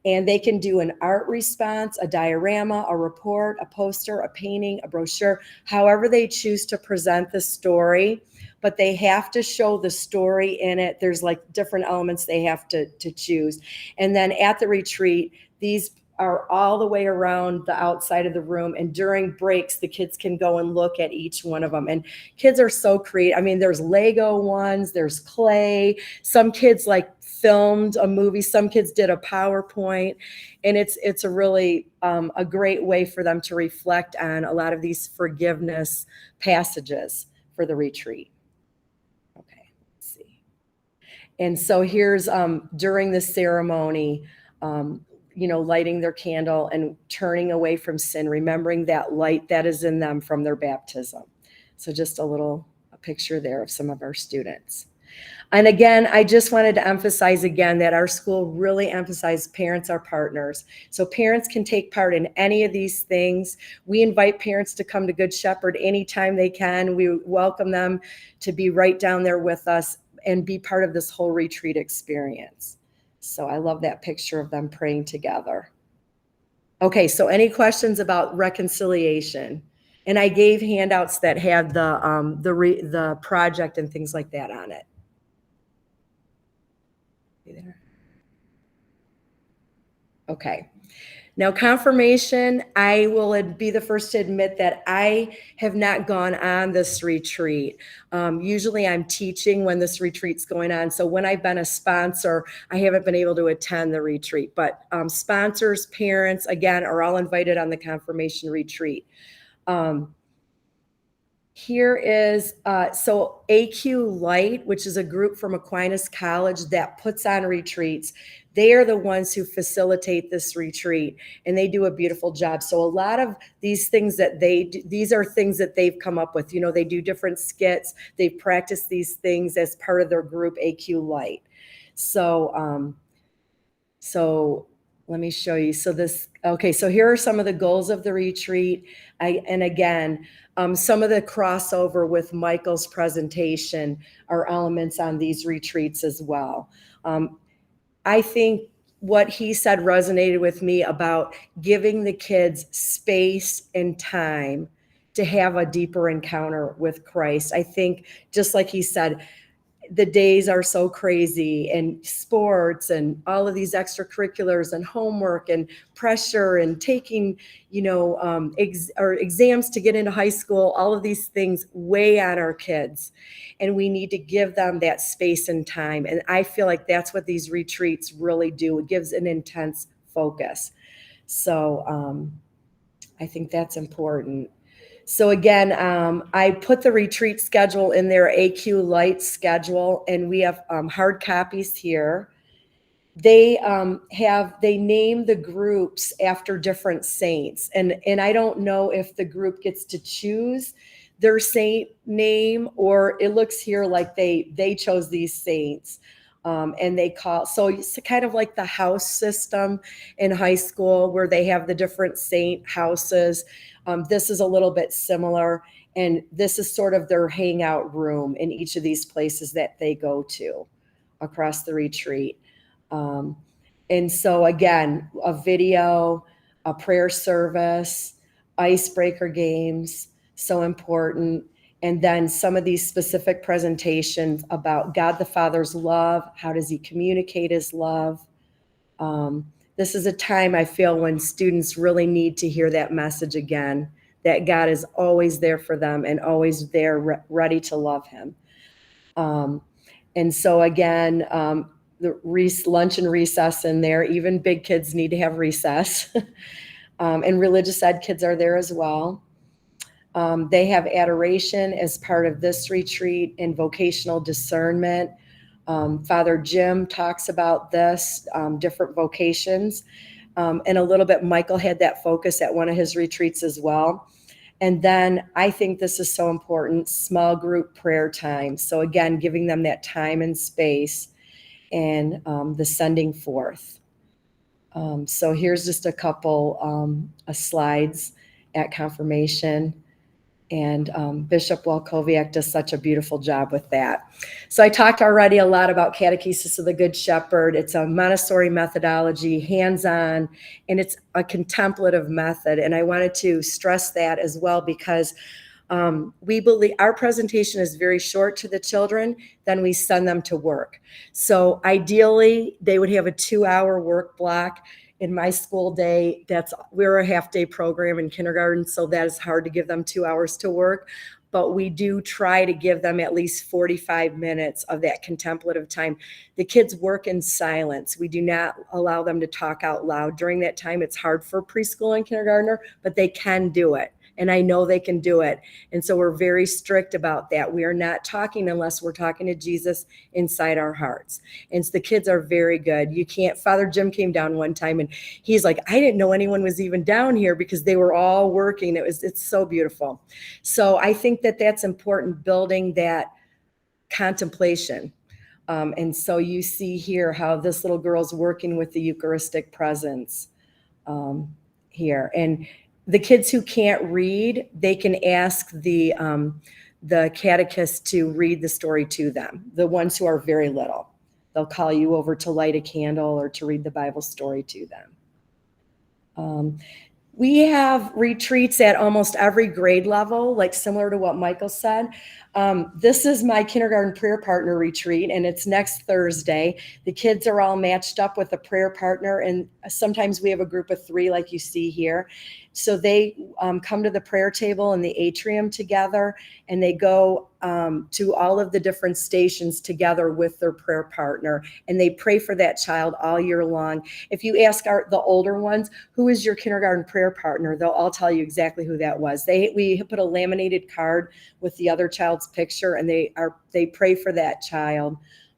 and they can do an art response, a diorama, a report, a poster, a painting, a brochure, however they choose to present the story, but they have to show the story in it. There's like different elements they have to choose. And then at the retreat, these are all the way around the outside of the room. And during breaks, the kids can go and look at each one of them. And kids are so creative. I mean, there's Lego ones, there's clay. Some kids filmed a movie. Some kids did a PowerPoint. And it's a really a great way for them to reflect on a lot of these forgiveness passages for the retreat. Okay, let's see. And so here's during the ceremony, lighting their candle and turning away from sin, remembering that light that is in them from their baptism. So just a picture there of some of our students. And again, I just wanted to emphasize again that our school really emphasizes parents are partners. So parents can take part in any of these things. We invite parents to come to Good Shepherd anytime they can. We welcome them to be right down there with us and be part of this whole retreat experience. So I love that picture of them praying together. Okay, so any questions about reconciliation? And I gave handouts that had the project and things like that on it. You there? Okay. Now, confirmation, I will be the first to admit that I have not gone on this retreat. Usually I'm teaching when this retreat's going on. So when I've been a sponsor, I haven't been able to attend the retreat. But sponsors, parents, again, are all invited on the confirmation retreat. Here is, so AQ Light, which is a group from Aquinas College that puts on retreats. They are the ones who facilitate this retreat, and they do a beautiful job. So a lot of these things that they do, these are things that they've come up with. They do different skits. They practice these things as part of their group AQ Light. So, let me show you. So here are some of the goals of the retreat. And again, some of the crossover with Michael's presentation are elements on these retreats as well. I think what he said resonated with me about giving the kids space and time to have a deeper encounter with Christ. I think, just like he said, the days are so crazy, and sports and all of these extracurriculars and homework and pressure and taking, exams to get into high school, all of these things weigh on our kids. And we need to give them that space and time. And I feel like that's what these retreats really do. It gives an intense focus. So I think that's important. So again, I put the retreat schedule in their AQ Lite schedule, and we have hard copies here. They name the groups after different saints, and I don't know if the group gets to choose their saint name, or it looks here like they chose these saints. And they call, so it's kind of like the house system in high school where they have the different saint houses. This is a little bit similar, and this is sort of their hangout room in each of these places that they go to across the retreat. And so again, a video, a prayer service, icebreaker games, so important. And then some of these specific presentations about God the Father's love. How does he communicate his love? This is a time I feel when students really need to hear that message again, that God is always there for them and always there ready to love him. And so again, the lunch and recess in there, even big kids need to have recess. And religious ed kids are there as well. They have adoration as part of this retreat and vocational discernment. Father Jim talks about this, different vocations. And a little bit, Michael had that focus at one of his retreats as well. And then I think this is so important, small group prayer time. So again, giving them that time and space, and the sending forth. So here's just a couple slides at confirmation. And Bishop Walkowiak does such a beautiful job with that. So I talked already a lot about Catechesis of the Good Shepherd. It's a Montessori methodology, hands-on, and it's a contemplative method. And I wanted to stress that as well, because we believe our presentation is very short to the children, then we send them to work. So ideally, they would have a 2-hour work block. In my school day, we're a half-day program in kindergarten, so that is hard to give them 2 hours to work. But we do try to give them at least 45 minutes of that contemplative time. The kids work in silence. We do not allow them to talk out loud during that time. It's hard for preschool and kindergartner, but they can do it. And I know they can do it. And so we're very strict about that. We are not talking unless we're talking to Jesus inside our hearts. And so the kids are very good. Father Jim came down one time and he's like, I didn't know anyone was even down here because they were all working. It's so beautiful. So I think that that's important, building that contemplation. And so you see here how this little girl's working with the Eucharistic presence here. And the kids who can't read, they can ask the catechist to read the story to them, the ones who are very little. They'll call you over to light a candle or to read the Bible story to them. We have retreats at almost every grade level, like similar to what Michael said. This is my kindergarten prayer partner retreat, and it's next Thursday. The kids are all matched up with a prayer partner, and sometimes we have a group of 3 like you see here. So they come to the prayer table in the atrium together, and they go to all of the different stations together with their prayer partner, and they pray for that child all year long. If you ask the older ones, who is your kindergarten prayer partner, they'll all tell you exactly who that was. We put a laminated card with the other child's picture, and they pray for that child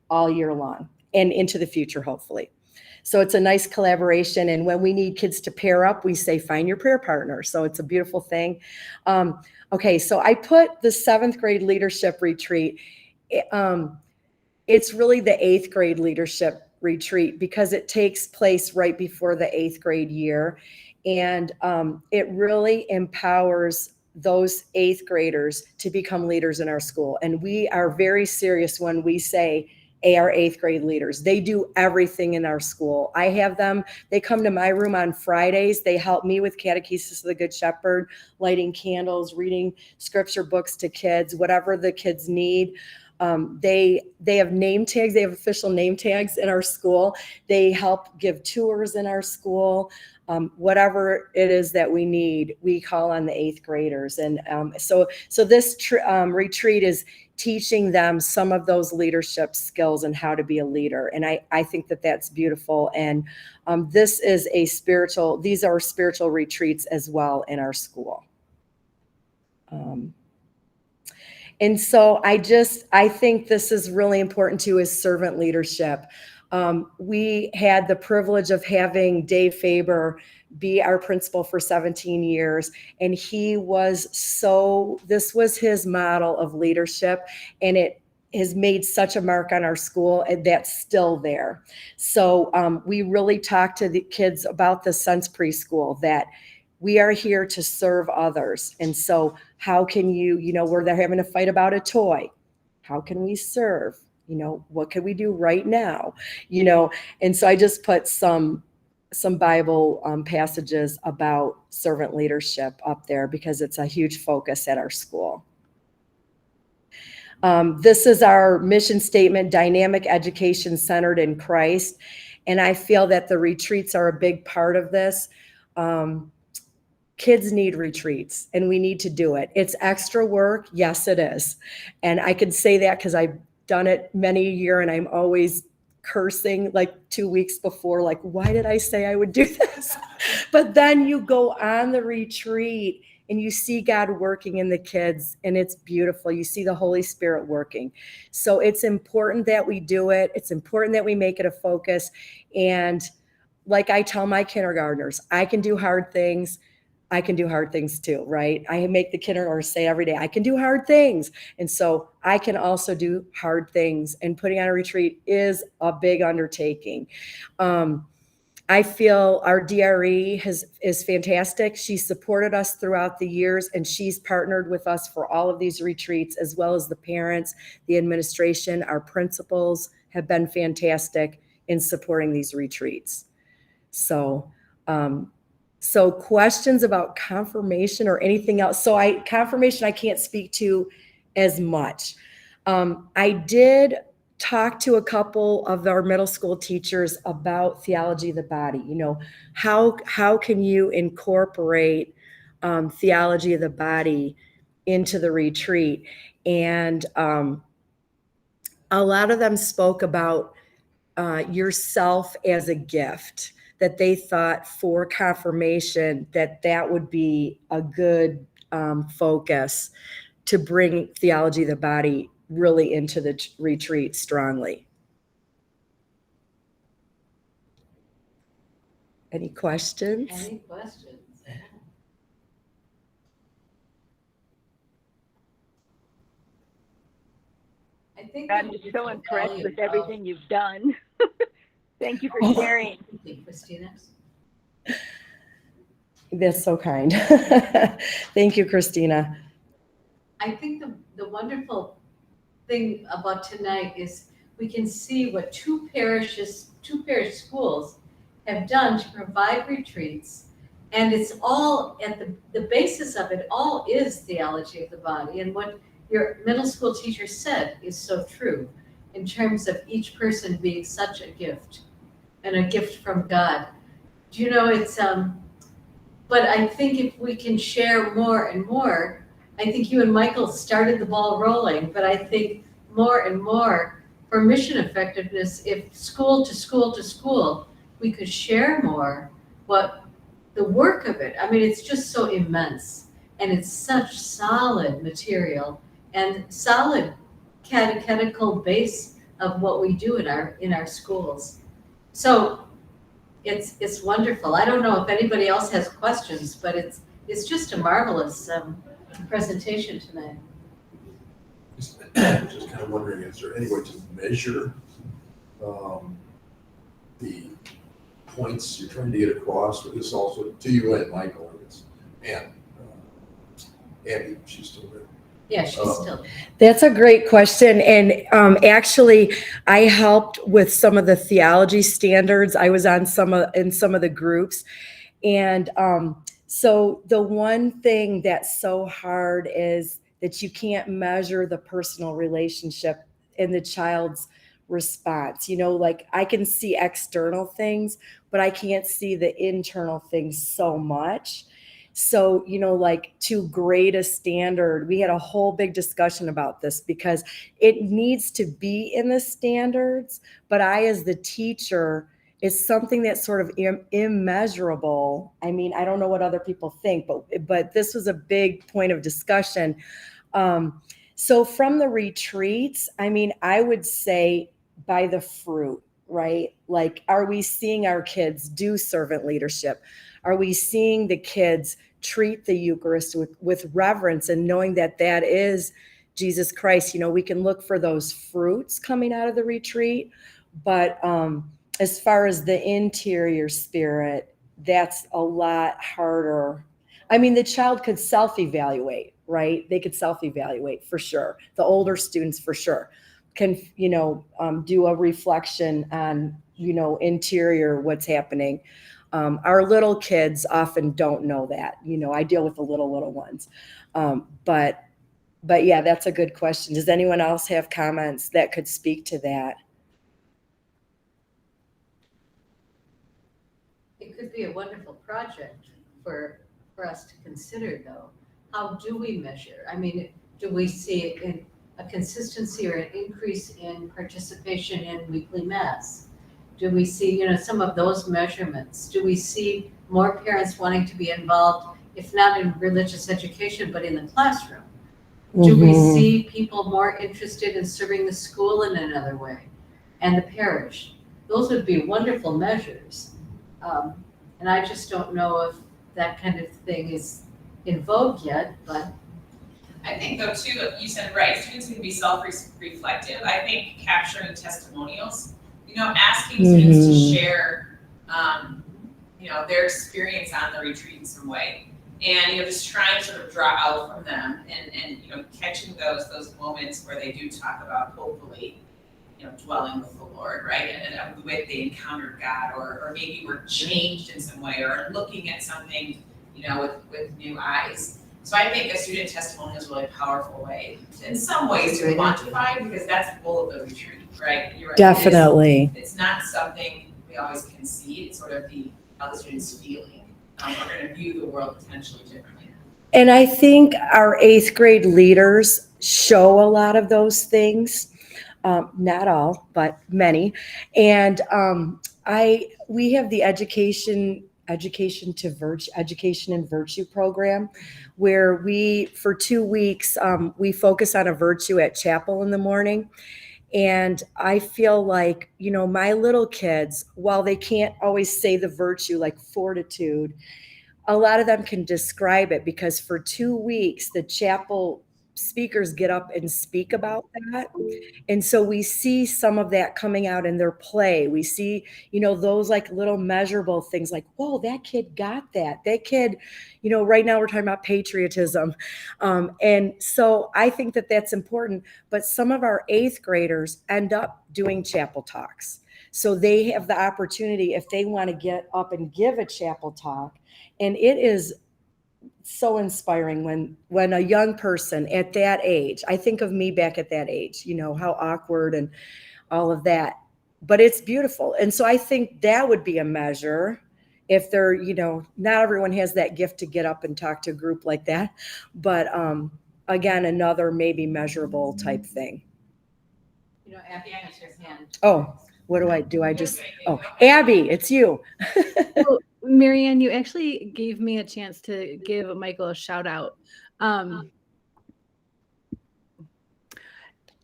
all year long and into the future, hopefully. So it's a nice collaboration. And when we need kids to pair up, we say, find your prayer partner. So it's a beautiful thing. Okay, so I put the 7th grade leadership retreat. It's really the 8th grade leadership retreat because it takes place right before the 8th grade year. And it really empowers those 8th graders to become leaders in our school. And we are very serious when we say our 8th grade leaders. They do everything in our school. I have them, they come to my room on Fridays. They help me with Catechesis of the Good Shepherd, lighting candles, reading scripture books to kids, whatever the kids need. They have name tags. They have official name tags in our school. They help give tours in our school. Whatever it is that we need, we call on the 8th graders. And so this retreat is teaching them some of those leadership skills and how to be a leader. And I think that that's beautiful. And these are spiritual retreats as well in our school. And so I think this is really important too, is servant leadership. We had the privilege of having Dave Faber be our principal for 17 years. And this was his model of leadership, and it has made such a mark on our school, and that's still there. So we really talked to the kids about the Sense Preschool, that we are here to serve others. And so how can where they're having a fight about a toy, how can we serve? What can we do right now? And so I just put some Bible passages about servant leadership up there because it's a huge focus at our school. This is our mission statement, dynamic education centered in Christ. And I feel that the retreats are a big part of this. Kids need retreats, and we need to do it. It's extra work. Yes, it is. And I can say that because I've done it many a year, and I'm always cursing like 2 weeks before, like, why did I say I would do this? But then you go on the retreat and you see God working in the kids, and it's beautiful. You see the Holy Spirit working. So it's important that we do it. It's important that we make it a focus. And like I tell my kindergartners, I can do hard things. I can do hard things too, right? I make the kindergartners say every day, I can do hard things. And so I can also do hard things. And putting on a retreat is a big undertaking. I feel our DRE is fantastic. She supported us throughout the years, and she's partnered with us for all of these retreats, as well as the parents, the administration, our principals have been fantastic in supporting these retreats. So questions about confirmation or anything else. Confirmation I can't speak to as much. I did talk to a couple of our middle school teachers about theology of the body. How can you incorporate theology of the body into the retreat? And a lot of them spoke about yourself as a gift, that they thought for confirmation that would be a good focus to bring theology of the body really into the retreat strongly. Any questions? Any questions? I think I'm just so impressed with everything you've done. Thank you for sharing. Christina. That's so kind. Thank you, Christina. I think the wonderful thing about tonight is we can see what two parish schools have done to provide retreats. And it's all at the basis of it all is theology of the body. And what your middle school teacher said is so true in terms of each person being such a gift and a gift from God. It's, but I think if we can share more and more, I think you and Michael started the ball rolling, but I think more and more for mission effectiveness, if school to school to school, we could share more what the work of it. I mean, it's just so immense, and it's such solid material and solid catechetical base of what we do in our schools. So it's wonderful. I don't know if anybody else has questions, but it's just a marvelous presentation tonight. Just kind of wondering, is there any way to measure the points you're trying to get across with this also to you and Michael, I guess, and Abby, she's still there. Yeah, she's still. That's a great question. And actually, I helped with some of the theology standards. I was on some of the groups. And so the one thing that's so hard is that you can't measure the personal relationship in the child's response. You know, like I can see external things, but I can't see the internal things so much. So, you know, like to grade a standard, we had a whole big discussion about this because it needs to be in the standards. But I, as the teacher, it's something that's sort of immeasurable. I mean, I don't know what other people think, but this was a big point of discussion. So from the retreats, I mean, I would say by the fruit, right? Like, are we seeing our kids do servant leadership? Are we seeing the kids treat the Eucharist with reverence and knowing that that is Jesus Christ? You know, we can look for those fruits coming out of the retreat, but as far as the interior spirit, that's a lot harder. I mean, the child could self-evaluate, right? They could self-evaluate for sure. The older students for sure can, you know, do a reflection on, you know, interior, what's happening. Our little kids often don't know that. You know, I deal with the little ones. But yeah, that's a good question. Does anyone else have comments that could speak to that? It could be a wonderful project for us to consider, though. How do we measure? I mean, do we see a consistency or an increase in participation in weekly mass? Do we see, you know, some of those measurements? Do we see more parents wanting to be involved, if not in religious education, but in the classroom? Do we see people more interested in serving the school in another way and the parish? Those would be wonderful measures. And I just don't know if that kind of thing is in vogue yet, but. I think though too, you said right, students can be self-reflective. I think capturing testimonials, you know, asking students to share, you know, their experience on the retreat in some way. And, you know, just trying to sort of draw out from them and you know, catching those moments where they do talk about hopefully, you know, dwelling with the Lord, right? And the way they encountered God or maybe were changed in some way or looking at something, you know, with new eyes. So I think a student testimonial is a really powerful way in some ways to quantify because that's the goal of the retreat, right? You're right. Definitely. It's not something we always can see. It's sort of how the student's feeling. We're going to view the world potentially differently. And I think our 8th grade leaders show a lot of those things. Not all, but many. And we have the education and virtue program where we, for 2 weeks, we focus on a virtue at chapel in the morning. And I feel like, you know, my little kids, while they can't always say the virtue like fortitude, a lot of them can describe it because for 2 weeks, the chapel speakers get up and speak about that. And so we see some of that coming out in their play. We see, you know, those like little measurable things like, whoa, that kid got that. That kid, you know, right now we're talking about patriotism. And so I think that that's important. But some of our 8th graders end up doing chapel talks. So they have the opportunity if they want to get up and give a chapel talk. And it is so inspiring when a young person at that age, I think of me back at that age, you know, how awkward and all of that, but it's beautiful. And so I think that would be a measure if they're, you know, not everyone has that gift to get up and talk to a group like that, but again, another maybe measurable type thing. You know, Abby has her hand. Oh, what do? I just, oh, Abby, it's you. So, Marianne, you actually gave me a chance to give Michael a shout out.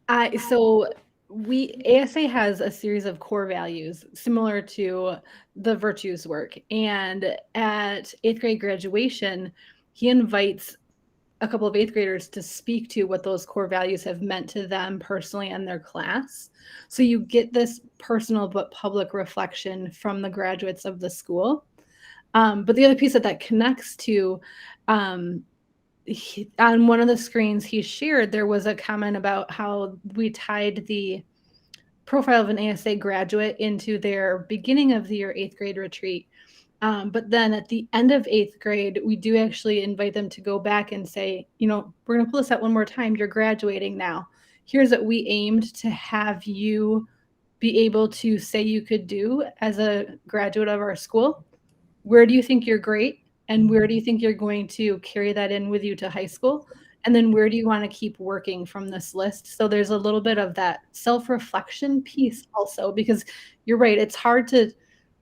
So ASA has a series of core values similar to the virtues work. And at 8th grade graduation, he invites a couple of 8th graders to speak to what those core values have meant to them personally and their class. So you get this personal but public reflection from the graduates of the school. But the other piece that connects to on one of the screens he shared, there was a comment about how we tied the profile of an ASA graduate into their beginning of the year 8th grade retreat. But then at the end of 8th grade, we do actually invite them to go back and say, you know, we're going to pull this out one more time. You're graduating now. Here's what we aimed to have you be able to say you could do as a graduate of our school. Where do you think you're great? And where do you think you're going to carry that in with you to high school? And then where do you want to keep working from this list? So there's a little bit of that self-reflection piece also, because you're right, it's hard to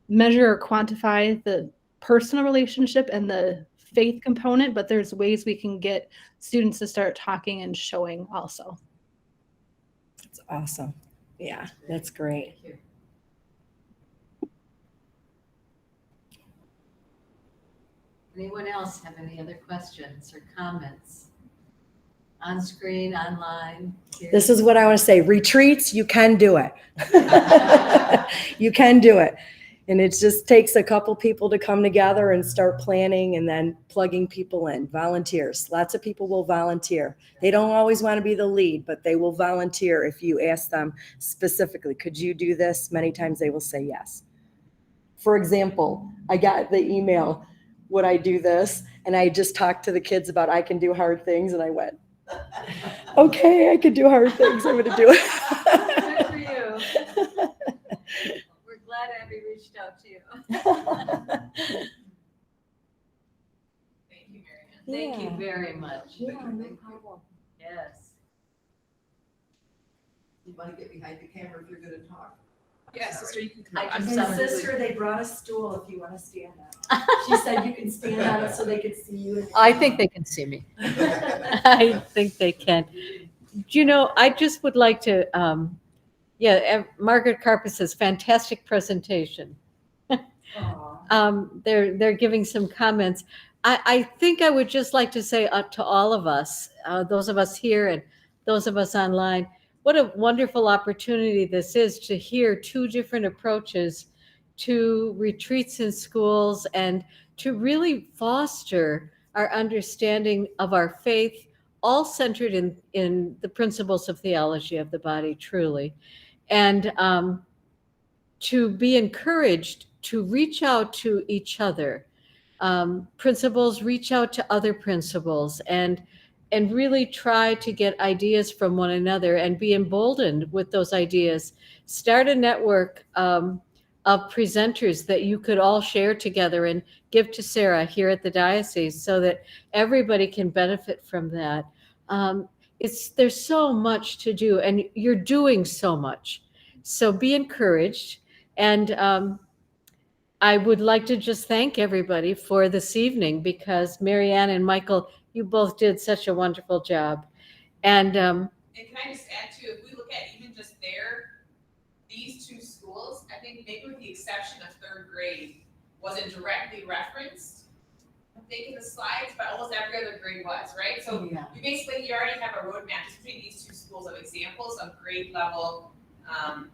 measure or quantify the personal relationship and the faith component, but there's ways we can get students to start talking and showing also. That's awesome. Yeah, that's great. Thank you. Anyone else have any other questions or comments? On screen, online? Here? This is what I want to say. Retreats, you can do it. You can do it. And it just takes a couple people to come together and start planning and then plugging people in. Volunteers. Lots of people will volunteer. They don't always want to be the lead, but they will volunteer if you ask them specifically, could you do this? Many times they will say yes. For example, I got the email, would I do this? And I just talked to the kids about I can do hard things, and I went, okay, I can do hard things. I'm going to do it. Good for you. We're glad Abby reached out to you. Thank you, Mary Ann. Thank you Yeah. very much. Yeah, no problem. Yes. You want to get behind the camera if you're going to talk? Yeah, sister, you can come I up. just I'm summoned sorry. sister, They brought a stool if you want to stand on it. She said you can stand on it so they could see you. I think they can see me. I think they can. You know, I just would like to, Margaret Carpus says, fantastic presentation. They're giving some comments. I think I would just like to say to all of us, those of us here and those of us online, what a wonderful opportunity this is to hear two different approaches to retreats in schools and to really foster our understanding of our faith, all centered in the principles of theology of the body, truly. And to be encouraged to reach out to each other. Principals reach out to other principals and really try to get ideas from one another and be emboldened with those ideas. Start a network of presenters that you could all share together and give to Sarah here at the diocese so that everybody can benefit from that. There's so much to do and you're doing so much. So be encouraged. And I would like to just thank everybody for this evening because Mary Ann and Michael, you both did such a wonderful job. And And can I just add too, if we look at even just these two schools, I think maybe with the exception of 3rd grade, wasn't directly referenced, I think in the slides, but almost every other grade was, right? So yeah. you already have a roadmap just between these two schools of examples of grade level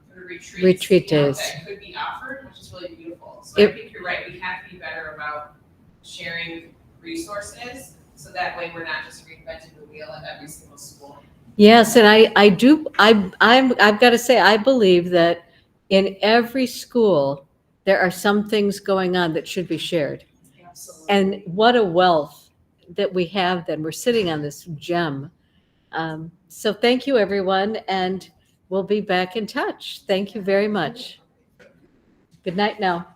sort of retreats. Retreat you know, days. that could be offered, which is really beautiful. So Yep. I think you're right, we have to be better about sharing resources, so that way we're not just reinventing the wheel at every single school. Yes, and I've got to say, I believe that in every school, there are some things going on that should be shared. Absolutely. And what a wealth that we have then. We're sitting on this gem. So thank you, everyone, and we'll be back in touch. Thank you very much. Good night now.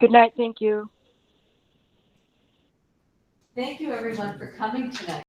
Good night. Thank you. Thank you, everyone, for coming tonight.